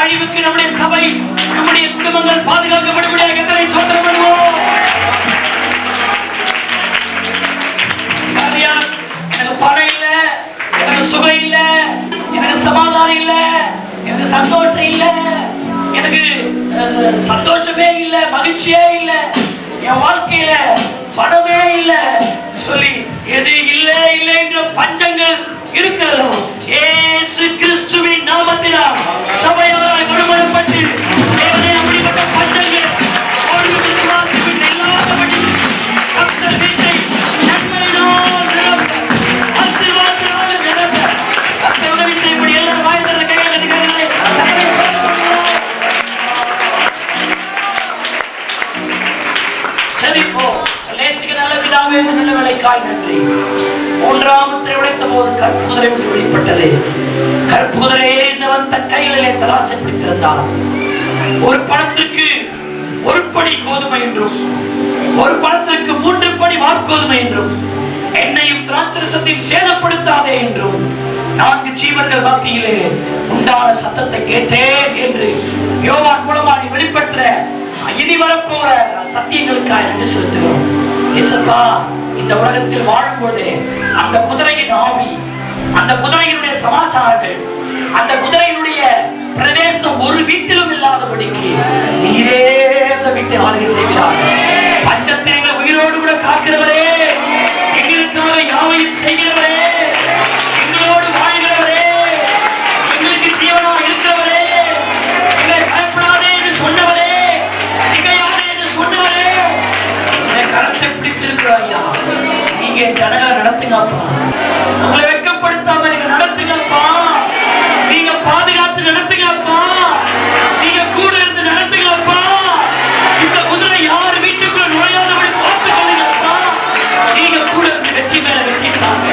அழிவுக்கு நம்முடைய சபை, நம்முடைய குடும்பங்கள் பாதுகாக்கப்படும்படியாக கர்த்தரை ஸ்தோத்திரம் பண்ணுவோம். எனக்கு பணம் இல்ல, எனக்கு சுகம் இல்ல, எனக்கு சமாதானம் இல்ல, எனக்கு சந்தோஷம் இல்ல, எனக்கு சந்தோஷமே இல்ல, மகிழ்ச்சியே இல்ல, என் வாழ்க்கையில பணமே இல்ல சொல்லி எது இல்லை இல்லை என்ற பஞ்சங்கள் இருக்கிறதோ இயேசு கிறிஸ்துவின் நாமத்தினால் சபையாராய் மறுமலப்பட்டு தேவனே அப்படிப்பட்ட பஞ்சங்கள் ஒரு விசுவாசிப்பின் இல்லாதபடி கர்த்தர் வீட்டை நன்மையினால் நிரப்ப, ஆசீர்வாதத்தினால் நிரப்ப கர்த்தர் உதவி செய்யும்படி எல்லாரும் வாய் திறந்து கைகளை தட்டுகிறார்களே. செபிப்போம். நல்ல பிதாவே, நல்ல வேலைக்காய் நன்றி. மூன்றாம் முத்திரை உடைத்த போது கருப்பு குதிரை விட்டு வெளிப்பட்டது. கருப்பு குதிரையே என்னவன் தன் கைகளிலே தராசை பிடித்திருந்தான். ஒரு பணத்திற்கு ஒரு படி கோதுமை என்றும், ஒரு பணத்திற்கு 3 படி வார்கோதுமை என்றும், என்னையும் திராட்சரசத்தையும் சேதப்படுத்தாதே என்றும் 4 ஜீவர்கள் மத்தியிலே உண்டான சத்தத்தை கேட்டேன் என்று யோவான் மூலமாக வெளிப்படுத்துற இனி வரப்போற சத்தியங்களுக்காக நன்றி செலுத்துகிறோம். இயேசுப்பா, இந்த உலகத்தில் வாழும்போது அந்த குதிரையின் ஆவி, அந்த குதிரையினுடைய சமாச்சாரங்கள், அந்த குதிரையினுடைய பிரவேசம் ஒரு வீட்டிலும் இல்லாதபடிக்கு நீரே அந்த வீட்டை ஆளுகை செய்கிறார். பஞ்சத்தை எங்களை உயிரோடு கூட காக்கிறவரே, எங்களுக்காக யாவையும் செய்கிறவரே, எங்களோடு வாழ்கிறவரே, எங்களுக்கு ஜீவனாக இருக்கிறவரே, எங்களை பயப்படாதே என்று சொன்னவரே, திகையாதே என்று சொன்னவரே, கரத்தை பிடித்திருக்கிறார் ஐயா. நீங்க ஜனங்களை நடத்துங்கப்பா, உங்களை வெட்கப்படுத்தாம நீங்க நடத்துங்கப்பா, நீங்க பாதுகாத்து நடத்துங்கப்பா, நீங்க கூட இருந்து நடத்துங்கப்பா. இந்த குதிரை யார் வீட்டுக்குள்ள நுழையாதபடி பார்த்துக் கொள்ளுங்கப்பா. நீங்க கூட இருந்து வெற்றி மேல வெற்றி தாங்க.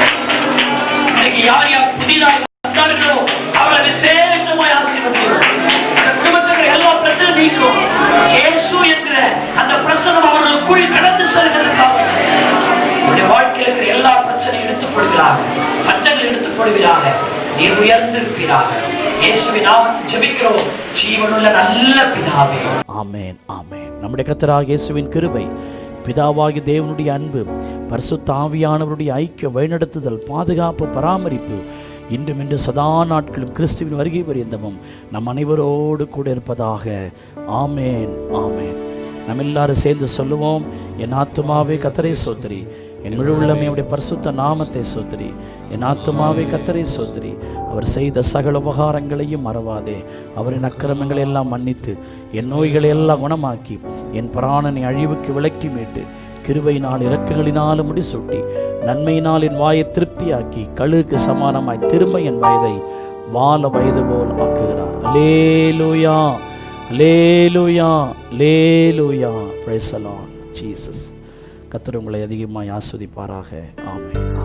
இன்னைக்கு யார் யார் புதிதாக வந்தார்களோ அவளை விசேஷமாய் ஆசீர்வதியும். அந்த குடும்பத்தில் எல்லா பிரச்சனையும் நீக்கும். இயேசு என்ற அந்த பிரசனம் அவர்களுக்குள் கடந்து செல்வதற்காக உங்களுடைய வாழ்க்கையில் இருக்கிற எல்லா பிரச்சனையும் எடுத்துக்கொள்கிறாங்க, பஞ்சங்கள் எடுத்துக்கொள்கிறாங்க. நீர் உயர்ந்திருக்கிறாங்க. இயேசுவின் நாமத்தில் ஜெபிக்கிறோம் ஜீவனுள்ள நல்ல பிதாவே. ஆமென், ஆமென். நம்முடைய கர்த்தராகிய இயேசுவின் கிருபை, பிதாவாகிய தேவனுடைய அன்பு, பரிசுத்த ஆவியானவருடைய ஐக்கிய வழிநடத்துதல், பாதுகாப்பு, பராமரிப்பு இன்றும் இன்று சதா நாட்களும் கிறிஸ்துவின் வருகை பரியந்தமும் நம் அனைவரோடு கூட இருப்பதாக. ஆமேன், ஆமேன். நம்ம எல்லாரும் சேர்ந்து சொல்லுவோம். என் ஆத்துமாவே கர்த்தரை ஸ்தோத்திரி, என் முழு உள்ளமே அவருடைய பரிசுத்த நாமத்தை ஸ்தோத்திரி. என் ஆத்துமாவே கர்த்தரை ஸ்தோத்திரி, அவர் செய்த சகல உபகாரங்களையும் மறவாதே. அவரின் அக்கிரமங்களை எல்லாம் மன்னித்து என் நோய்களை எல்லாம் குணமாக்கி என் பிராணனை அழிவுக்கு விலக்கி மீட்டு கிருபையினால் இரக்கங்களினாலும் முடிசூட்டி நன்மையினால் என் வாயை திருப்தியாக்கி கழுகுக்கு சமானமாய் திரும்ப என் வயதை வால வயது போல் ஆக்குகிறார். அல்லேலூயா, அல்லேலூயா, அல்லேலூயா. Praise the Lord Jesus. கர்த்தர் உங்களை அதிகமாய் ஆசீர்வதிப்பாராக. ஆமென்.